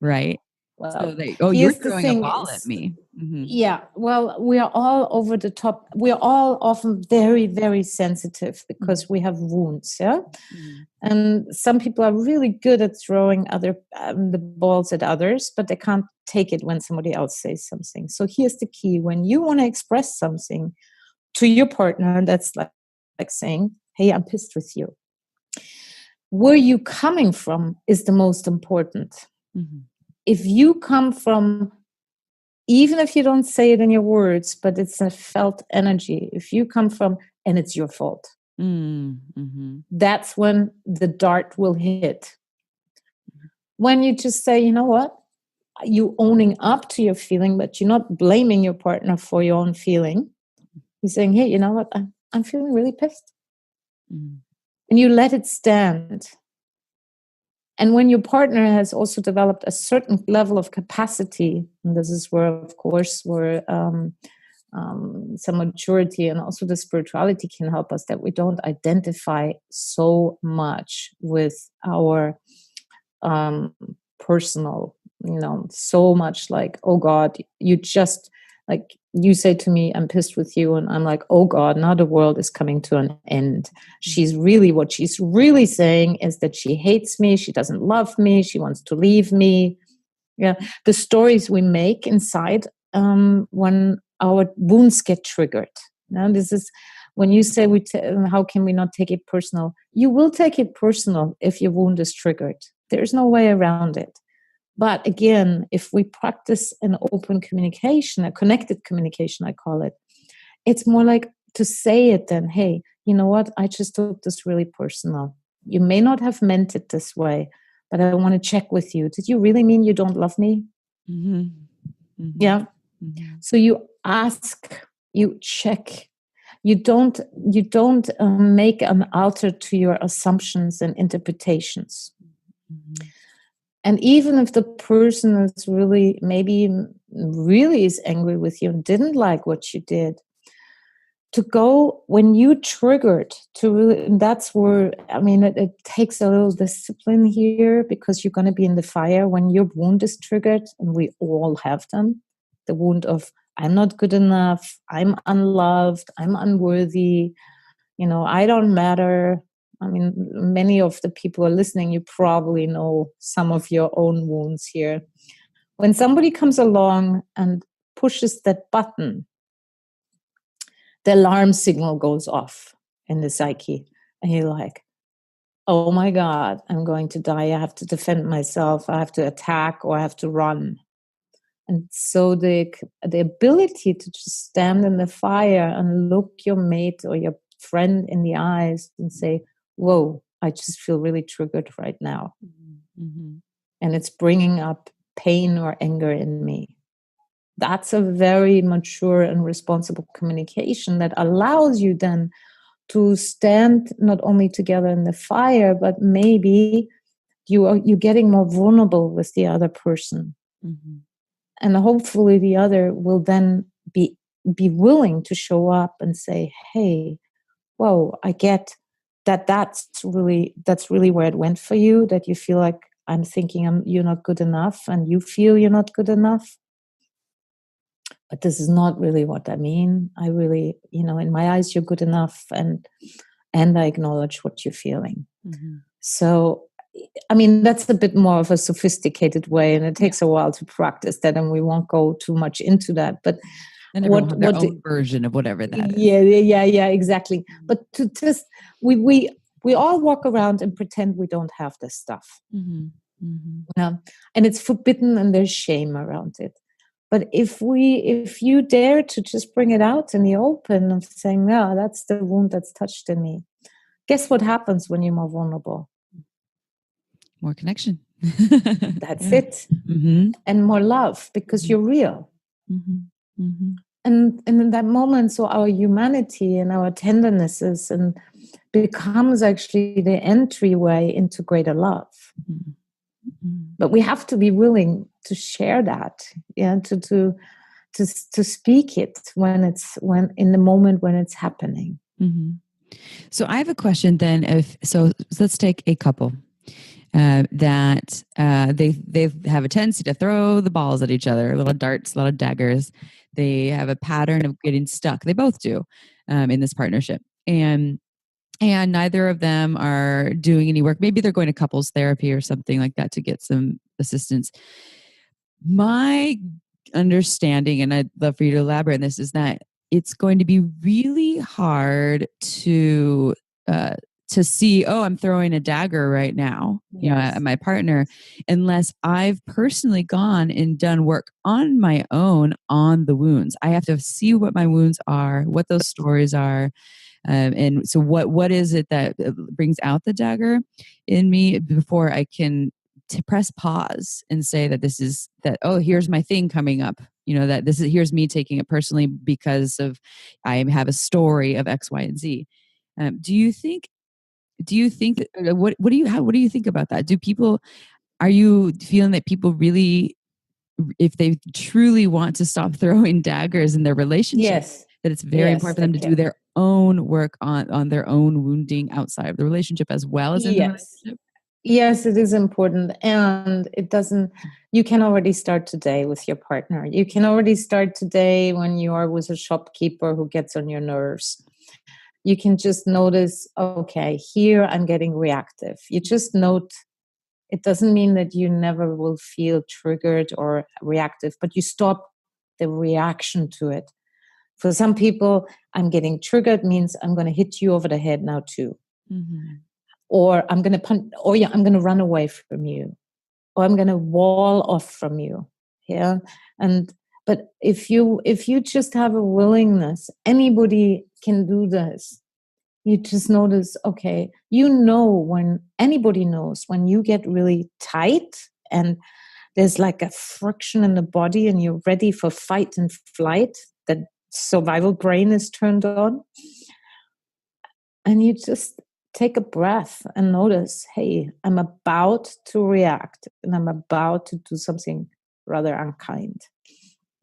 Right. Well, so you're throwing a ball at me. Mm-hmm. Yeah. Well, we are all over the top. We are all often very, very sensitive because we have wounds. Yeah. Mm-hmm. And some people are really good at throwing the balls at others, but they can't take it when somebody else says something. So here's the key: when you want to express something to your partner, that's like saying, "Hey, I'm pissed with you." Where you coming from is the most important. Mm-hmm. If you come from, even if you don't say it in your words, but it's a felt energy, if you come from, and it's your fault, that's when the dart will hit. When you just say, you know what, you owning up to your feeling, but you're not blaming your partner for your own feeling. You're saying, hey, you know what, I'm feeling really pissed. And you let it stand. And when your partner has also developed a certain level of capacity, and this is where, of course, some maturity and also the spirituality can help us, that we don't identify so much with our personal, so much like, oh God, you just, like you say to me, I'm pissed with you. And I'm like, oh God, now the world is coming to an end. What she's really saying is that she hates me. She doesn't love me. She wants to leave me. Yeah. The stories we make inside when our wounds get triggered. Now, this is when you say, how can we not take it personal? You will take it personal if your wound is triggered. There's no way around it. But again, if we practice an open communication, a connected communication, I call it, it's more like to say it then, hey, you know what? I just took this really personal. You may not have meant it this way, but I want to check with you. Did you really mean you don't love me? Mm-hmm. Mm-hmm. Yeah. Mm-hmm. So you ask, you check. You don't make an alter to your assumptions and interpretations. Mm-hmm. And even if the person is really is angry with you and didn't like what you did, to go when you triggered to really, and that's where, it takes a little discipline here, because you're going to be in the fire when your wound is triggered, and we all have them. The wound of, I'm not good enough, I'm unloved, I'm unworthy, I don't matter. Many of the people who are listening, you probably know some of your own wounds here. When somebody comes along and pushes that button, the alarm signal goes off in the psyche. And you're like, oh my God, I'm going to die. I have to defend myself. I have to attack, or I have to run. And so the ability to just stand in the fire and look your mate or your friend in the eyes and say, whoa, I just feel really triggered right now. Mm-hmm. And it's bringing up pain or anger in me. That's a very mature and responsible communication that allows you then to stand not only together in the fire, but maybe you're getting more vulnerable with the other person. Mm-hmm. And hopefully the other will then be be willing to show up and say, hey, whoa, I get that that's really where it went for you, that you feel like I'm thinking you're not good enough and you feel you're not good enough. But this is not really what I mean. I really, in my eyes, you're good enough, and I acknowledge what you're feeling. Mm-hmm. So, I mean, that's a bit more of a sophisticated way, and it takes a while to practice that, and we won't go too much into that. But and everyone have their own version of whatever that is. Yeah, exactly. But to just we all walk around and pretend we don't have this stuff. Mm-hmm. Mm-hmm. And it's forbidden, and there's shame around it. But if you dare to just bring it out in the open of saying, no, that's the wound that's touched in me, guess what happens when you're more vulnerable? More connection. That's it. Mm-hmm. And more love, because you're real. Mm-hmm. Mm-hmm. And in that moment, so our humanity and our tendernesses and becomes actually the entryway into greater love. Mm-hmm. But we have to be willing to share that, to speak it when in the moment when it's happening. Mm-hmm. So I have a question then. So let's take a couple that they have a tendency to throw the balls at each other, little darts, little daggers. They have a pattern of getting stuck. They both do in this partnership, and neither of them are doing any work. Maybe they're going to couples therapy or something like that to get some assistance. My understanding, and I'd love for you to elaborate on this, is that it's going to be really hard to see, oh, I'm throwing a dagger right now, at my partner, unless I've personally gone and done work on my own on the wounds. I have to see what my wounds are, what those stories are. And so what is it that brings out the dagger in me before I can press pause and say that oh, here's my thing coming up, that here's me taking it personally because of I have a story of X, Y, and Z. Do you think that, what do you think about that? Are you feeling that people really, if they truly want to stop throwing daggers in their relationship, that it's very important for them to do their own work on their own wounding outside of the relationship as well as in the relationship? Yes, it is important. And you can already start today with your partner. You can already start today when you are with a shopkeeper who gets on your nerves. You can just notice, okay, here I'm getting reactive. You just note, it doesn't mean that you never will feel triggered or reactive, but you stop the reaction to it. For some people, I'm getting triggered means I'm going to hit you over the head now too. Mm-hmm. Or I'm going to punch, or I'm going to run away from you, or I'm going to wall off from you. Yeah. But if you just have a willingness, anybody can do this. You just notice, okay, when anybody knows when you get really tight and there's like a friction in the body and you're ready for fight and flight, that survival brain is turned on. And you just take a breath and notice, hey, I'm about to react and I'm about to do something rather unkind.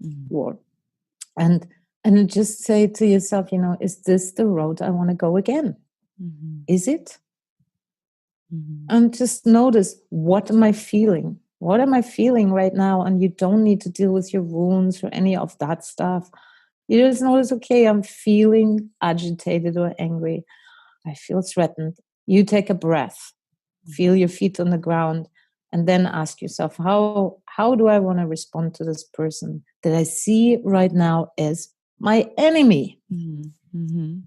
Mm-hmm. And just say to yourself, is this the road I want to go again? Mm-hmm. Is it? Mm-hmm. And just notice, what am I feeling? What am I feeling right now? And you don't need to deal with your wounds or any of that stuff. You just notice, okay, I'm feeling agitated or angry. I feel threatened. You take a breath, feel your feet on the ground, and then ask yourself, how do I want to respond to this person that I see right now as my enemy? Mm-hmm.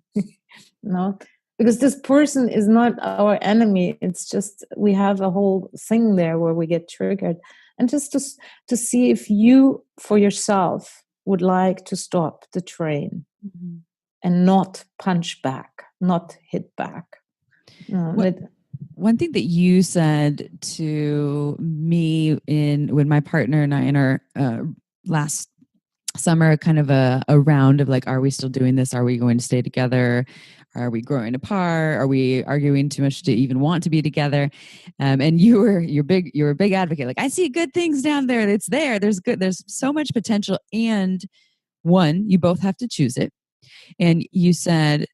No, because this person is not our enemy. It's just we have a whole thing there where we get triggered. And just to see if you, for yourself, would like to stop the train. Mm-hmm. And not punch back, not hit back. One thing that you said to me when my partner and I in our last summer, kind of a round of like, are we still doing this? Are we going to stay together? Are we growing apart? Are we arguing too much to even want to be together? And you're a big advocate. Like, I see good things down there. It's there. There's so much potential. And one, you both have to choose it. And you said,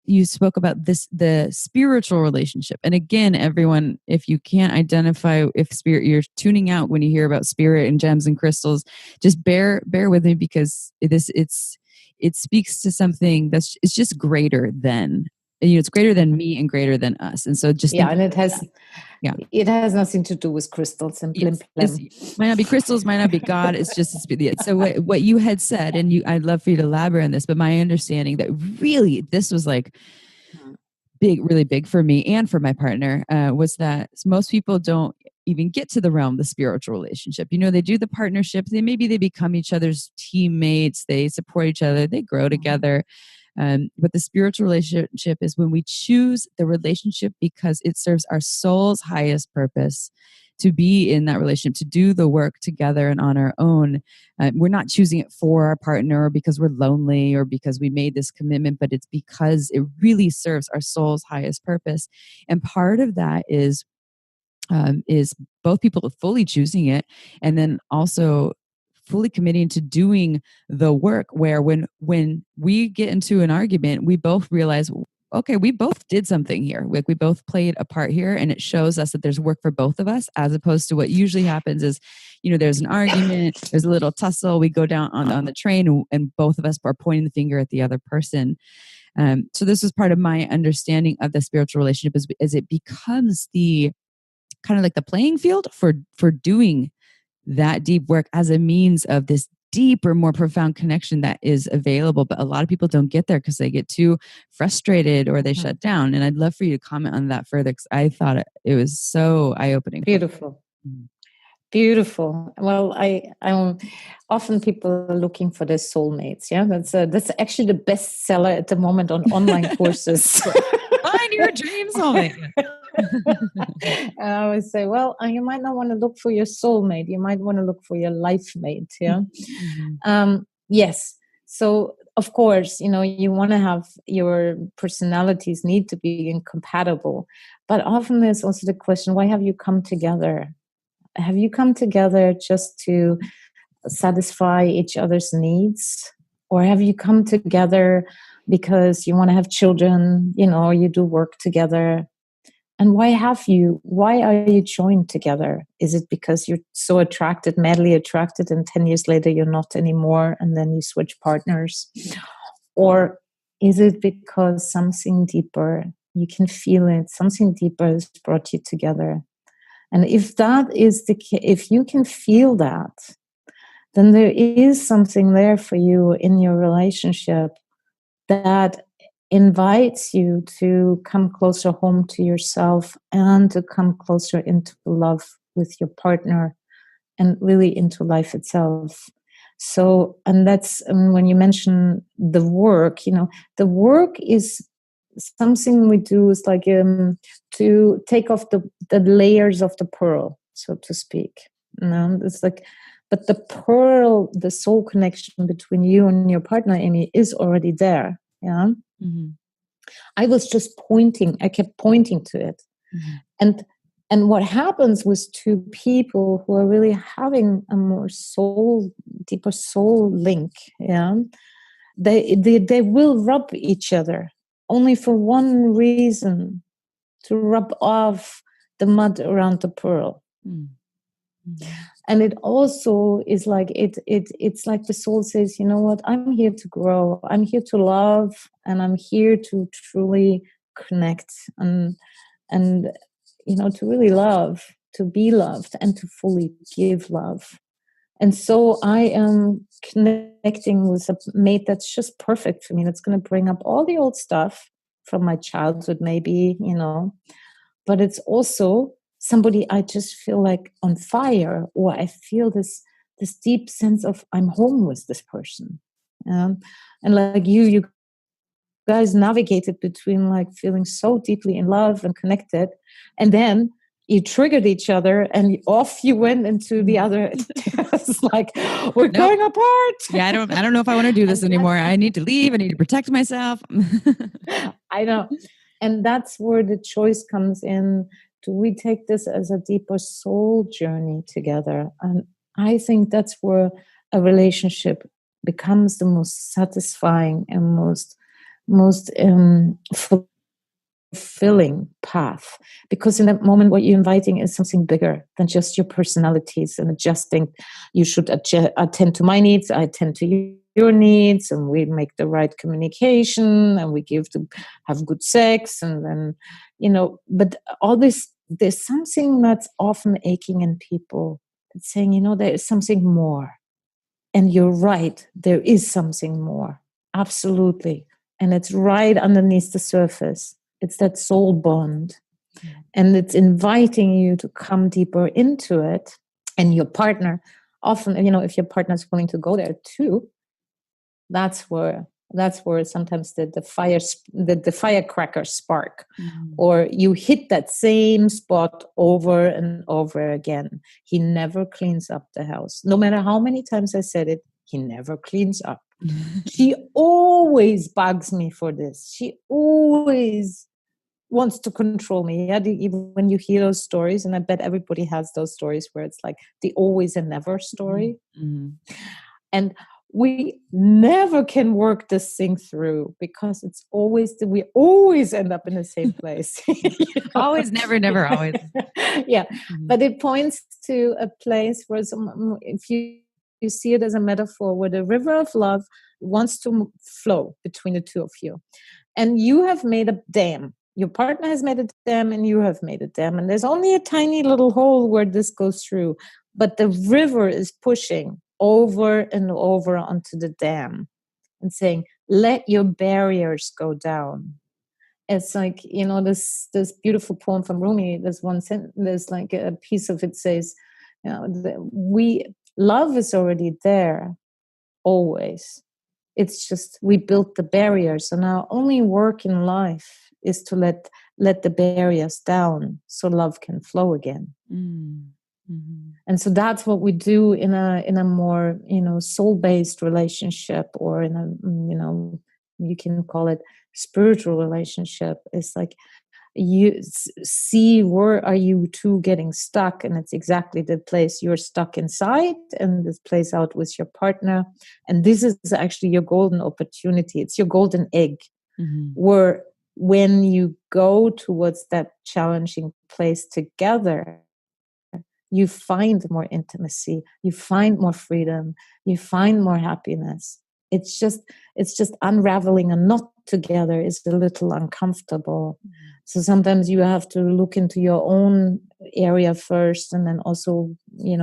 you spoke about this, the spiritual relationship. And again, everyone, if you can't identify if spirit, you're tuning out when you hear about spirit and gems and crystals, just bear with me, because it speaks to something it's just greater than, it's greater than me and greater than us. And so just and it has Yeah. It has nothing to do with crystals and blim blim. Might not be crystals, might not be God. It's just so what you had said, and I'd love for you to elaborate on this. But my understanding that really this was like really big for me and for my partner was that most people don't even get to the realm of the spiritual relationship. They do the partnership. They become each other's teammates. They support each other. They grow together. But the spiritual relationship is when we choose the relationship because it serves our soul's highest purpose to be in that relationship, to do the work together and on our own. We're not choosing it for our partner or because we're lonely or because we made this commitment, but it's because it really serves our soul's highest purpose. And part of that is both people fully choosing it, and then also fully committing to doing the work, where when we get into an argument, we both realize, okay, we both did something here. Like we both played a part here, and it shows us that there's work for both of us, as opposed to what usually happens is, there's an argument, there's a little tussle, we go down on the train, and both of us are pointing the finger at the other person. So this was part of my understanding of the spiritual relationship, as it becomes the kind of like the playing field for doing that deep work as a means of this deeper, more profound connection that is available. But a lot of people don't get there because they get too frustrated or they shut down. And I'd love for you to comment on that further, because I thought it was so eye-opening. Beautiful. Beautiful. Well, I'm often people are looking for their soulmates. Yeah, that's actually the best seller at the moment on online courses. Find your dream soulmate. And I always say, well, you might not want to look for your soulmate. You might want to look for your life mate. Yeah. Yes. So of course, you want to have your personalities need to be incompatible, but often there's also the question, why have you come together? Have you come together just to satisfy each other's needs? Or have you come together because you want to have children, or you do work together? And why are you joined together? Is it because you're so attracted, madly attracted, and 10 years later you're not anymore, and then you switch partners? Or is it because something deeper, you can feel it, something deeper has brought you together? And if that is if you can feel that, then there is something there for you in your relationship that invites you to come closer home to yourself and to come closer into love with your partner and really into life itself. So, and that's when you mention the work, the work is something we do is like to take off the layers of the pearl, so to speak. It's like, but the pearl, the soul connection between you and your partner, Amy, is already there. Yeah. Mm-hmm. I kept pointing to it. Mm-hmm. And what happens with two people who are really having a more deeper soul link, yeah, they will rub each other only for one reason, to rub off the mud around the pearl. Mm-hmm. And it also is like it's like the soul says, you know what, I'm here to grow, I'm here to love, and I'm here to truly connect and to really love, to be loved, and to fully give love. And so I am connecting with a mate that's just perfect for me. That's going to bring up all the old stuff from my childhood, maybe, but it's also somebody I just feel like on fire, or I feel this deep sense of I'm home with this person. And like you guys navigated between like feeling so deeply in love and connected, and then you triggered each other and off you went into the other. It's like, we're going apart. Yeah, I don't know if I want to do this anymore. I need to leave. I need to protect myself. I know. And that's where the choice comes in. Do we take this as a deeper soul journey together? And I think that's where a relationship becomes the most satisfying and most fulfilling path, because in that moment what you're inviting is something bigger than just your personalities and adjusting. You should attend to my needs, I attend to your needs, and we make the right communication, and we have good sex, and then but all this, there's something that's often aching in people. It's saying, there is something more. And you're right, there is something more, absolutely, and it's right underneath the surface. It's that soul bond. And it's inviting you to come deeper into it. And your partner, often, if your partner is willing to go there too, that's where sometimes the firecrackers spark. Or you hit that same spot over and over again. He never cleans up the house. No matter how many times I said it, he never cleans up. She always bugs me for this. She always wants to control me. Yeah, even when you hear those stories, and I bet everybody has those stories where it's like the always and never story. And we never can work this thing through, because it's always we always end up in the same place. Always, never, never, always. Yeah, but it points to a place where if you see it as a metaphor, where the river of love wants to flow between the two of you, and you have made a dam. Your partner has made a dam, and you have made a dam, and there's only a tiny little hole where this goes through, but the river is pushing over and over onto the dam and saying, let your barriers go down. It's like, this beautiful poem from Rumi, there's one sentence, there's like a piece of it says, love is already there, always. It's just, we built the barriers, and our only work in life is to let the barriers down so love can flow again. And so that's what we do in a more, soul-based relationship, or in a, you can call it spiritual relationship. It's like you see, where are you two getting stuck? And it's exactly the place you're stuck inside, and this plays out with your partner. And this is actually your golden opportunity. It's your golden egg, where when you go towards that challenging place together, you find more intimacy, you find more freedom, you find more happiness. It's just unraveling a knot together is a little uncomfortable. So sometimes you have to look into your own area first, and then also,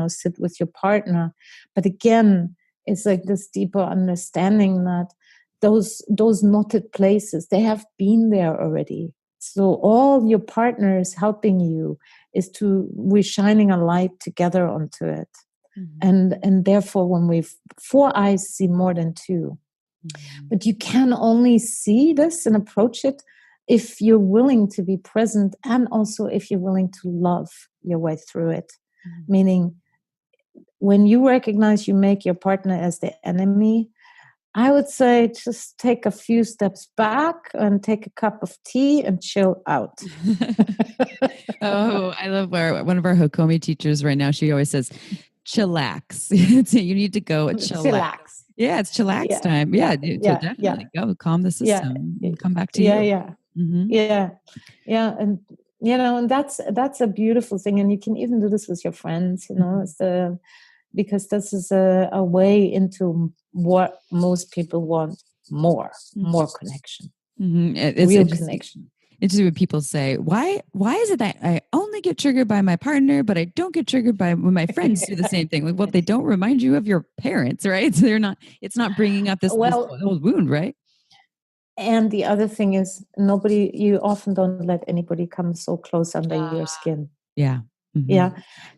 sit with your partner. But again, it's like this deeper understanding that those knotted places, they have been there already. So all your partner is helping you is we're shining a light together onto it. And therefore, when four eyes see more than two. But you can only see this and approach it if you're willing to be present, and also if you're willing to love your way through it. Meaning, when you recognize you make your partner as the enemy, I would say just take a few steps back and take a cup of tea and chill out. Oh, I love one of our Hakomi teachers right now, she always says, chillax. You need to go chillax. Yeah, it's chillax time. Yeah, definitely go calm the system and come back to you. Yeah. And and that's a beautiful thing. And you can even do this with your friends. It's because this is a way into what most people want: more connection, real connection. It's when people say, why is it that I only get triggered by my partner, but I don't get triggered when my friends do the same thing? Like, well, they don't remind you of your parents, right? So it's not bringing up this old wound, right? And the other thing is, you often don't let anybody come so close under your skin. Yeah. Yeah,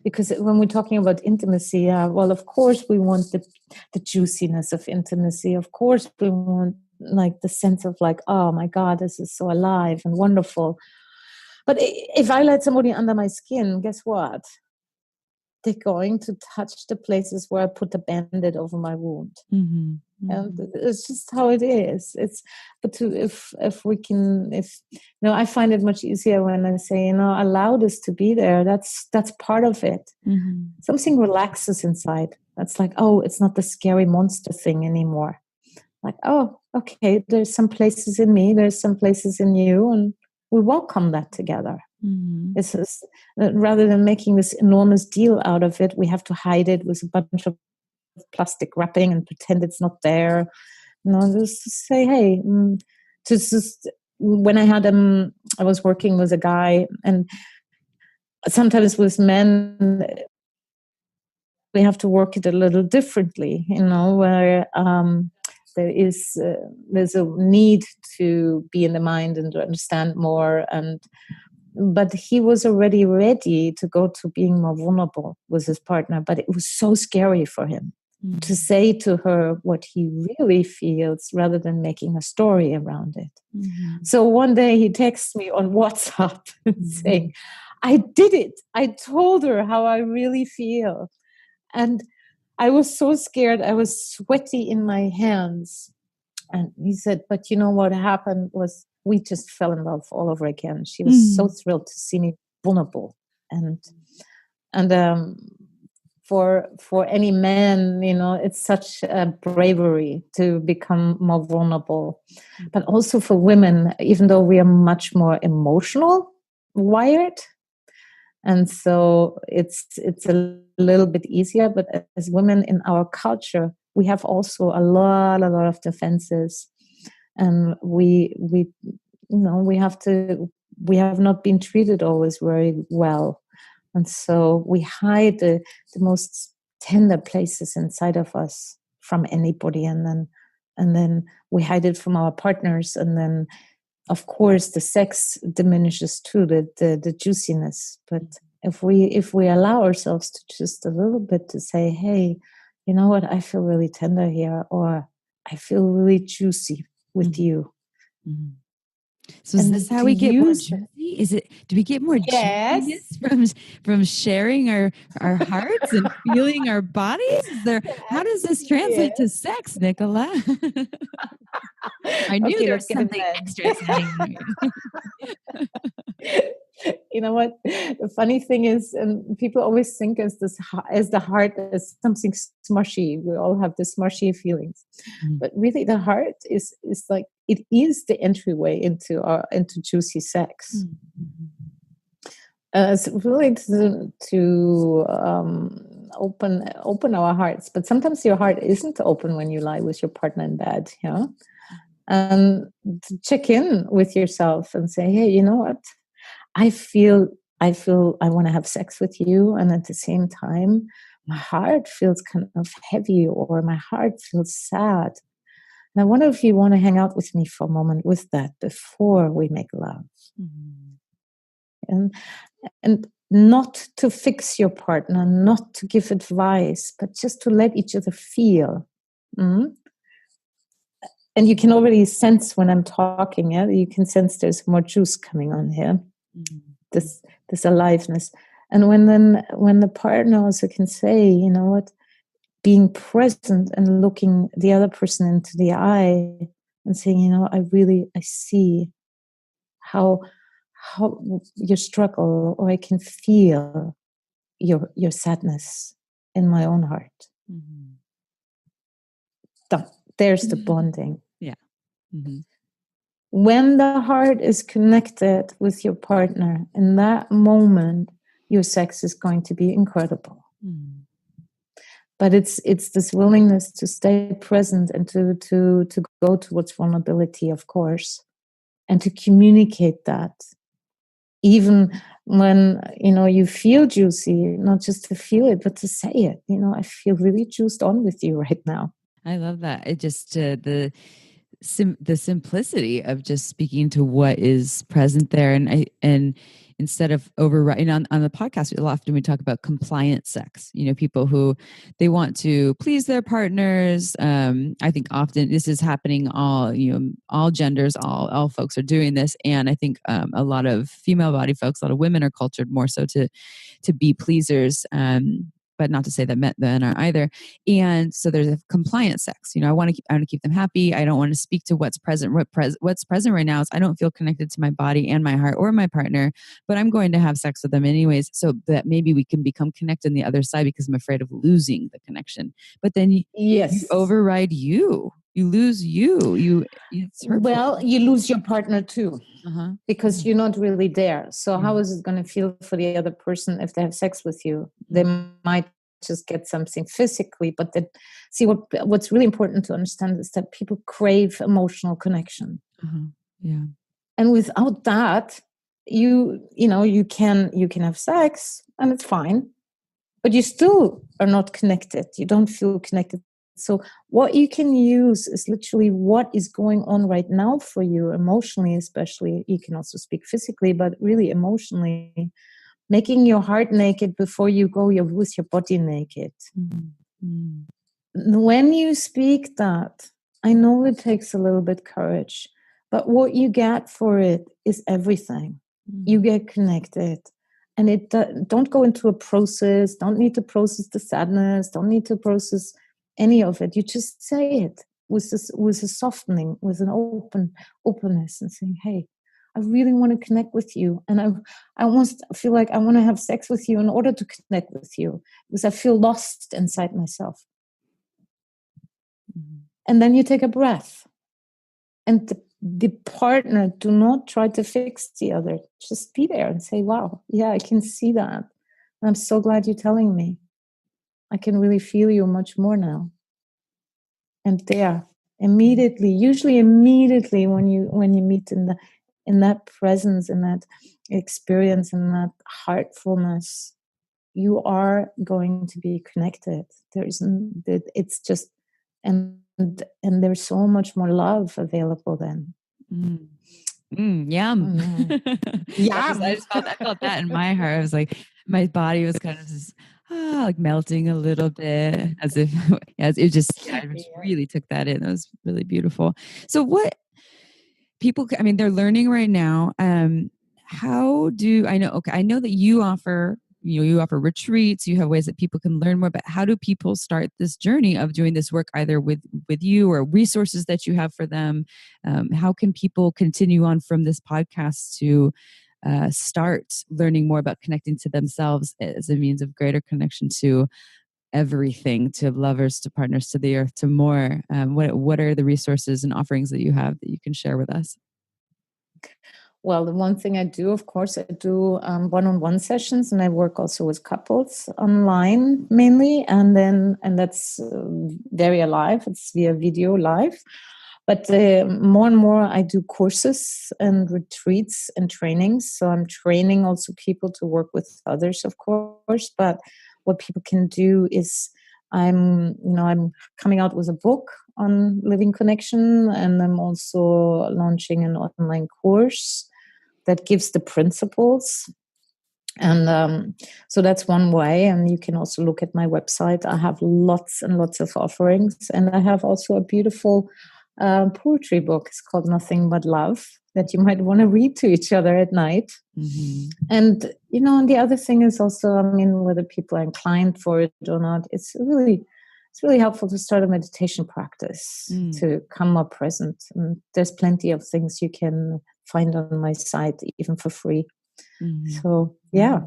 because when we're talking about intimacy, well, of course we want the juiciness of intimacy. Of course we want like the sense of like, oh my God, this is so alive and wonderful. But if I let somebody under my skin, guess what? They're going to touch the places where I put the Band-Aid over my wound. And it's just how it is. If we can, I find it much easier when I say, allow this to be there. That's part of it. Something relaxes inside. That's like, oh, it's not the scary monster thing anymore. Like, oh, okay, there's some places in me, there's some places in you, and we welcome that together. It's just, rather than making this enormous deal out of it, we have to hide it with a bunch of plastic wrapping and pretend it's not there. Just to say, hey, just when I was working with a guy, and sometimes with men, we have to work it a little differently, where there's a need to be in the mind and to understand more, but he was already ready to go to being more vulnerable with his partner, but it was so scary for him to say to her what he really feels rather than making a story around it. So one day he texts me on WhatsApp saying, I did it. I told her how I really feel. And I was so scared. I was sweaty in my hands. And he said, but what happened was we just fell in love all over again. She was so thrilled to see me vulnerable. And for any man, it's such a bravery to become more vulnerable. But also for women, even though we are much more emotional wired, and so it's a little bit easier. But as women in our culture, we have also a lot of defenses, and we have not been treated always very well, and so we hide the most tender places inside of us from anybody, and then we hide it from our partners, and then of course the sex diminishes too, the juiciness. But if we allow ourselves to just a little bit to say, hey, you know what, I feel really tender here, or I feel really juicy with you. So is this how we get more juicy? Do we get more juiciness from sharing our hearts and feeling our bodies? How does this translate to sex, Nicola? I knew there was something extra exciting. You know what? The funny thing is, and people always think as the heart as something smushy. We all have the smushy feelings, but really the heart is like, it is the entryway into juicy sex. It's really to open our hearts. But sometimes your heart isn't open when you lie with your partner in bed, and to check in with yourself and say, hey, you know what? I feel I want to have sex with you, and at the same time, my heart feels kind of heavy, or my heart feels sad. And I wonder if you want to hang out with me for a moment with that before we make love. And not to fix your partner, not to give advice, but just to let each other feel. And you can already sense when I'm talking, you can sense there's more juice coming on here. This aliveness. And when the partner also can say, you know what, being present and looking the other person into the eye and saying, I see how you struggle, or I can feel your sadness in my own heart. There's the bonding. Yeah. When the heart is connected with your partner, in that moment, your sex is going to be incredible. But it's this willingness to stay present and to go towards vulnerability, of course, and to communicate that. Even when, you feel juicy, not just to feel it, but to say it. I feel really juiced on with you right now. I love that. It just, the simplicity of just speaking to what is present there. And instead of overriding on the podcast, often we talk about compliant sex, people who they want to please their partners. I think often this is happening all genders, all folks are doing this. And I think a lot of female body folks, a lot of women are cultured more so to be pleasers. but not to say that men are either. And so there's a compliant sex. I want to keep them happy. I don't want to speak to what's present. What's present right now is I don't feel connected to my body and my heart or my partner, but I'm going to have sex with them anyways, so that maybe we can become connected on the other side, because I'm afraid of losing the connection. But then you override you. You lose you. It's hurtful. Well, you lose your partner too. Because you're not really there. So how is it going to feel for the other person if they have sex with you? They might just get something physically, but then see what's really important to understand is that people crave emotional connection. Yeah. And without that, you can have sex and it's fine, but you still are not connected. You don't feel connected. So what you can use is literally what is going on right now for you emotionally, especially. You can also speak physically, but really emotionally, making your heart naked before you go with your body naked. When you speak that, I know it takes a little bit courage, but what you get for it is everything. You get connected. And don't go into a process, don't need to process the sadness, don't need to process any of it. You just say it with a softening, with an openness, and saying, hey, I really want to connect with you. And I feel like I want to have sex with you in order to connect with you, because I feel lost inside myself. And then you take a breath. And the partner, do not try to fix the other. Just be there and say, wow, yeah, I can see that. And I'm so glad you're telling me. I can really feel you much more now. And there, usually immediately when you meet in that presence, in that experience, in that heartfulness, you are going to be connected. It's just, and there's so much more love available then. Yum. Yum. I felt that in my heart. I was like, my body was kind of just like melting a little bit, as if I just really took that in. It was really beautiful. So what people, they're learning right now. How do I know? Okay, I know that you offer retreats, you have ways that people can learn more, but how do people start this journey of doing this work, either with you or resources that you have for them? How can people continue on from this podcast to start learning more about connecting to themselves as a means of greater connection to everything, to lovers, to partners, to the earth, to more? What are the resources and offerings that you have that you can share with us? Well, the one thing I do, of course, I do one-on-one sessions, and I work also with couples online mainly, and that's very alive. It's via video live. But more and more, I do courses and retreats and trainings. So I'm training also people to work with others, of course. But what people can do is I'm coming out with a book on living connection, and I'm also launching an online course that gives the principles. And so that's one way. And you can also look at my website. I have lots and lots of offerings. And I have also a beautiful poetry book. It's called Nothing But Love, that you might want to read to each other at night. And, and the other thing is also, whether people are inclined for it or not, it's really helpful to start a meditation practice to come more present. And there's plenty of things you can find on my site, even for free. So, yeah.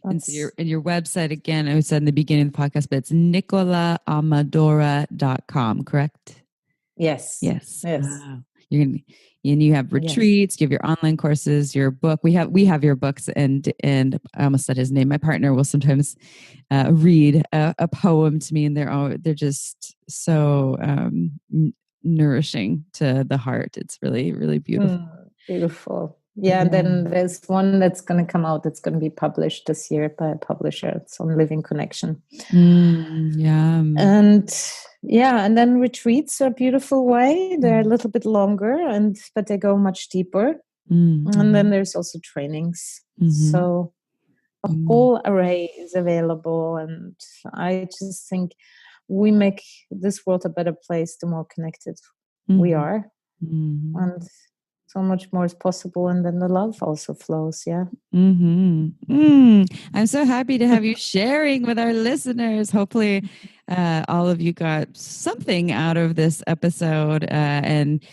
And so your website, again, I said in the beginning of the podcast, but it's NicolaAmadora.com, correct? Yes. Wow. And you have retreats, you have your online courses, your book. We have your books, and I almost said his name. My partner will sometimes read a poem to me, and they're just so nourishing to the heart. It's really, really beautiful. Beautiful. Yeah, and then there's one that's going to come out. That's going to be published this year by a publisher. It's on Living Connection. And then retreats are a beautiful way. They're a little bit longer, but they go much deeper. And then there's also trainings. So a whole array is available. And I just think we make this world a better place the more connected we are. And so much more is possible, and then the love also flows. Yeah. I'm so happy to have you sharing with our listeners. Hopefully, all of you got something out of this episode, and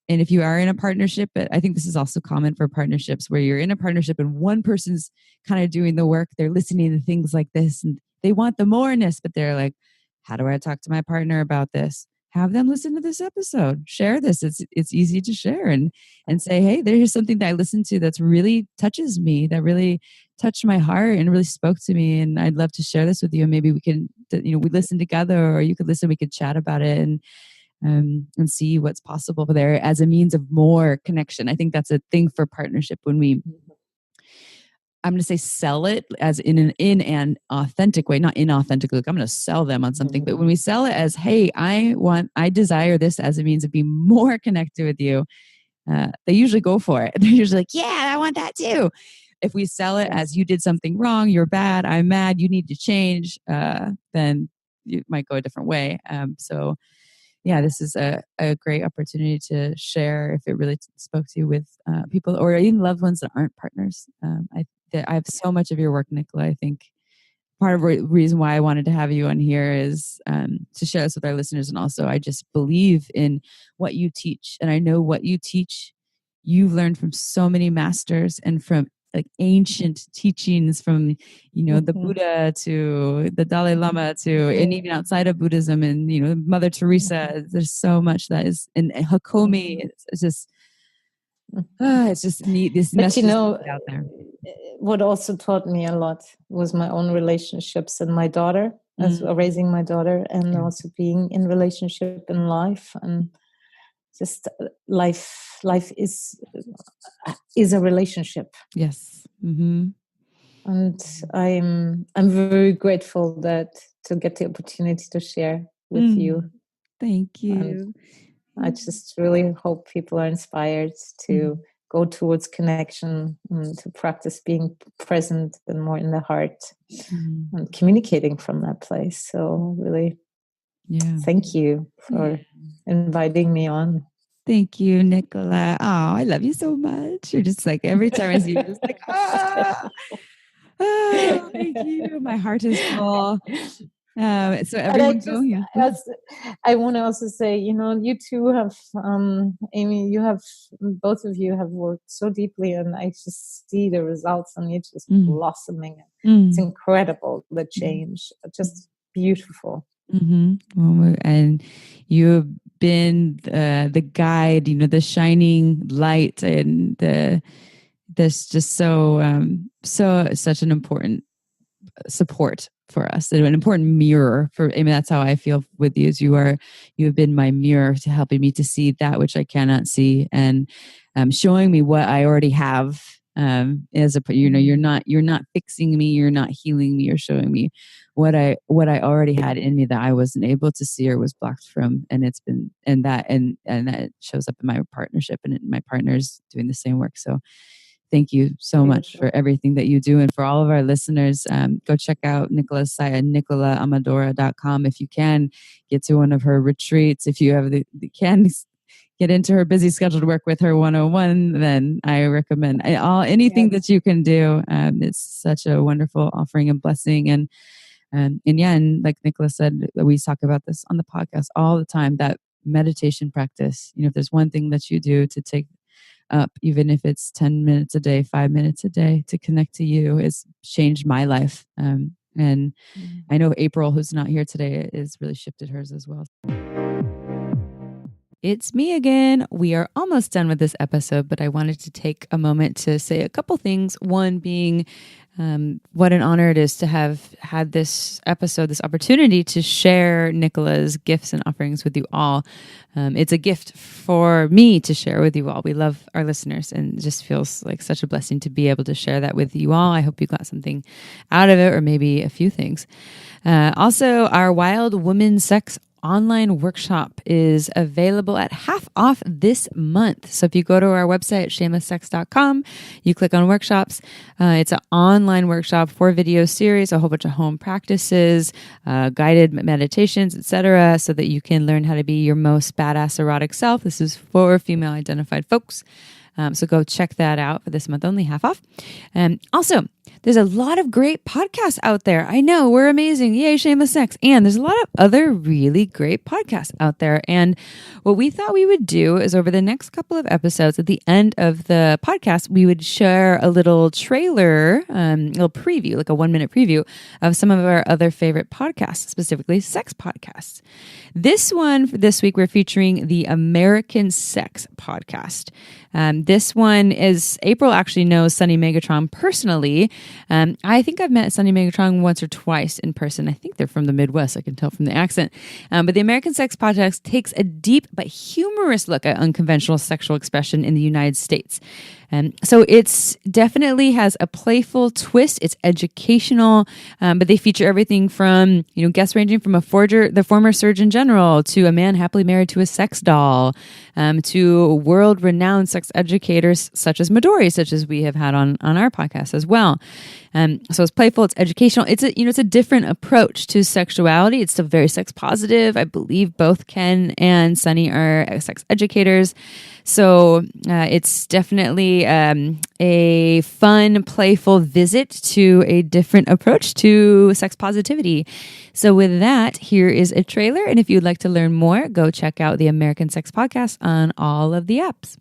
if you are in a partnership, but I think this is also common for partnerships where you're in a partnership and one person's kind of doing the work, they're listening to things like this and they want the moreness, but they're like, how do I talk to my partner about this? Have them listen to this episode. Share this. It's easy to share and say, hey, there's something that I listened to that's really touches me, that really touched my heart and really spoke to me. And I'd love to share this with you. And maybe we can, we listen together, or you could listen, we could chat about it and see what's possible there as a means of more connection. I think that's a thing for partnership when I'm going to say sell it as in an authentic way, not inauthentic. Like I'm going to sell them on something, but when we sell it as, hey, I desire this as a means of being more connected with you, they usually go for it. They're usually like, yeah, I want that too. If we sell it as you did something wrong, you're bad, I'm mad, you need to change, then you might go a different way. So yeah, this is a great opportunity to share if it really spoke to you with people or even loved ones that aren't partners. I have so much of your work, Nicola. I think part of the reason why I wanted to have you on here is to share this with our listeners. And also, I just believe in what you teach. And I know what you teach, you've learned from so many masters and from like ancient teachings from, the Buddha to the Dalai Lama to, and even outside of Buddhism and, Mother Teresa. There's so much that is in Hakomi. It's just neat. This message is out there. What also taught me a lot was my own relationships and my daughter, as raising my daughter, and also being in relationship in life, and just life is a relationship. Yes. Mm-hmm. And I'm very grateful to get the opportunity to share with you. Thank you. And I just really hope people are inspired to go towards connection and to practice being present and more in the heart and communicating from that place. So really, thank you for inviting me on. Thank you, Nicola. Oh, I love you so much. You're just like, every time I see you, just like, thank you. My heart is full. So everything I want to also say, you two have, Amy, both of you have worked so deeply, and I just see the results on you just blossoming. It's incredible, the change, just beautiful. Well, and you've been the guide, the shining light, and this just such an important support for us, and an important mirror for. I mean, that's how I feel with you. Is you have been my mirror to helping me to see that which I cannot see, and showing me what I already have. As a you're not fixing me, you're not healing me, you're showing me what I already had in me that I wasn't able to see or was blocked from, and it's been and that shows up in my partnership, and my partner's doing the same work. So thank you so much for everything that you do. And for all of our listeners, go check out Nicola's site at nicolaamadora.com. If you can, get to one of her retreats. If you can get into her busy schedule to work with her 101, then I recommend anything that you can do. It's such a wonderful offering and blessing. And like Nicola said, we talk about this on the podcast all the time, that meditation practice. If there's one thing that you do to take up, even if it's 10 minutes a day, 5 minutes a day, to connect to you, has changed my life. And I know April, who's not here today, has really shifted hers as well. It's me again. We are almost done with this episode, but I wanted to take a moment to say a couple things. One being what an honor it is to have had this episode, this opportunity to share Nicola's gifts and offerings with you all. It's a gift for me to share with you all. We love our listeners, and it just feels like such a blessing to be able to share that with you all. I hope you got something out of it, or maybe a few things. Also, our Wild Woman Sex online workshop is available at half off this month. So if you go to our website at shamelesssex.com, you click on workshops. It's an online workshop, 4 video series, a whole bunch of home practices, guided meditations, etc., so that you can learn how to be your most badass erotic self. This is for female identified folks. So go check that out for this month, only half off. Also, there's a lot of great podcasts out there. I know, we're amazing. Yay, Shameless Sex. And there's a lot of other really great podcasts out there. And what we thought we would do is over the next couple of episodes, at the end of the podcast, we would share a little trailer, a little preview, like a 1-minute preview of some of our other favorite podcasts, specifically sex podcasts. This week, we're featuring the American Sex podcast. This one is, April actually knows Sunny Megatron personally. I think I've met Sunny Megatron once or twice in person. I think they're from the Midwest. I can tell from the accent. But the American Sex podcast takes a deep but humorous look at unconventional sexual expression in the United States. So it's definitely has a playful twist. It's educational, but they feature everything from, guests ranging from the former Surgeon General, to a man happily married to a sex doll, to world-renowned sex educators such as Midori, such as we have had on our podcast as well. So it's playful, it's educational. It's a different approach to sexuality. It's still very sex positive. I believe both Ken and Sunny are sex educators. So it's definitely a fun, playful visit to a different approach to sex positivity. So with that, here is a trailer. And if you'd like to learn more, go check out the American Sex podcast on all of the apps.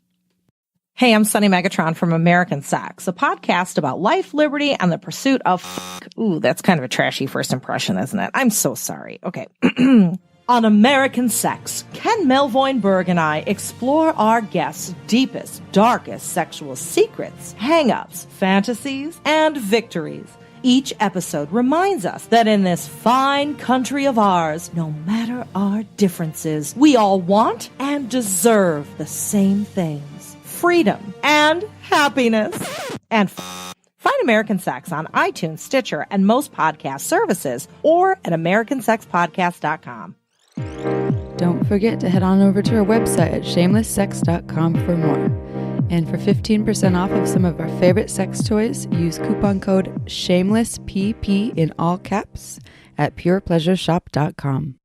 Hey, I'm Sunny Megatron from American Sex, a podcast about life, liberty, and the pursuit of Ooh, that's kind of a trashy first impression, isn't it? I'm so sorry. Okay. On American Sex, Ken Melvoin-Berg and I explore our guests' deepest, darkest sexual secrets, hang-ups, fantasies, and victories. Each episode reminds us that in this fine country of ours, no matter our differences, we all want and deserve the same things: freedom and happiness. And find American Sex on iTunes, Stitcher, and most podcast services, or at americansexpodcast.com. Don't forget to head on over to our website at shamelesssex.com for more. And for 15% off of some of our favorite sex toys, use coupon code SHAMELESSPP in all caps at purepleasureshop.com.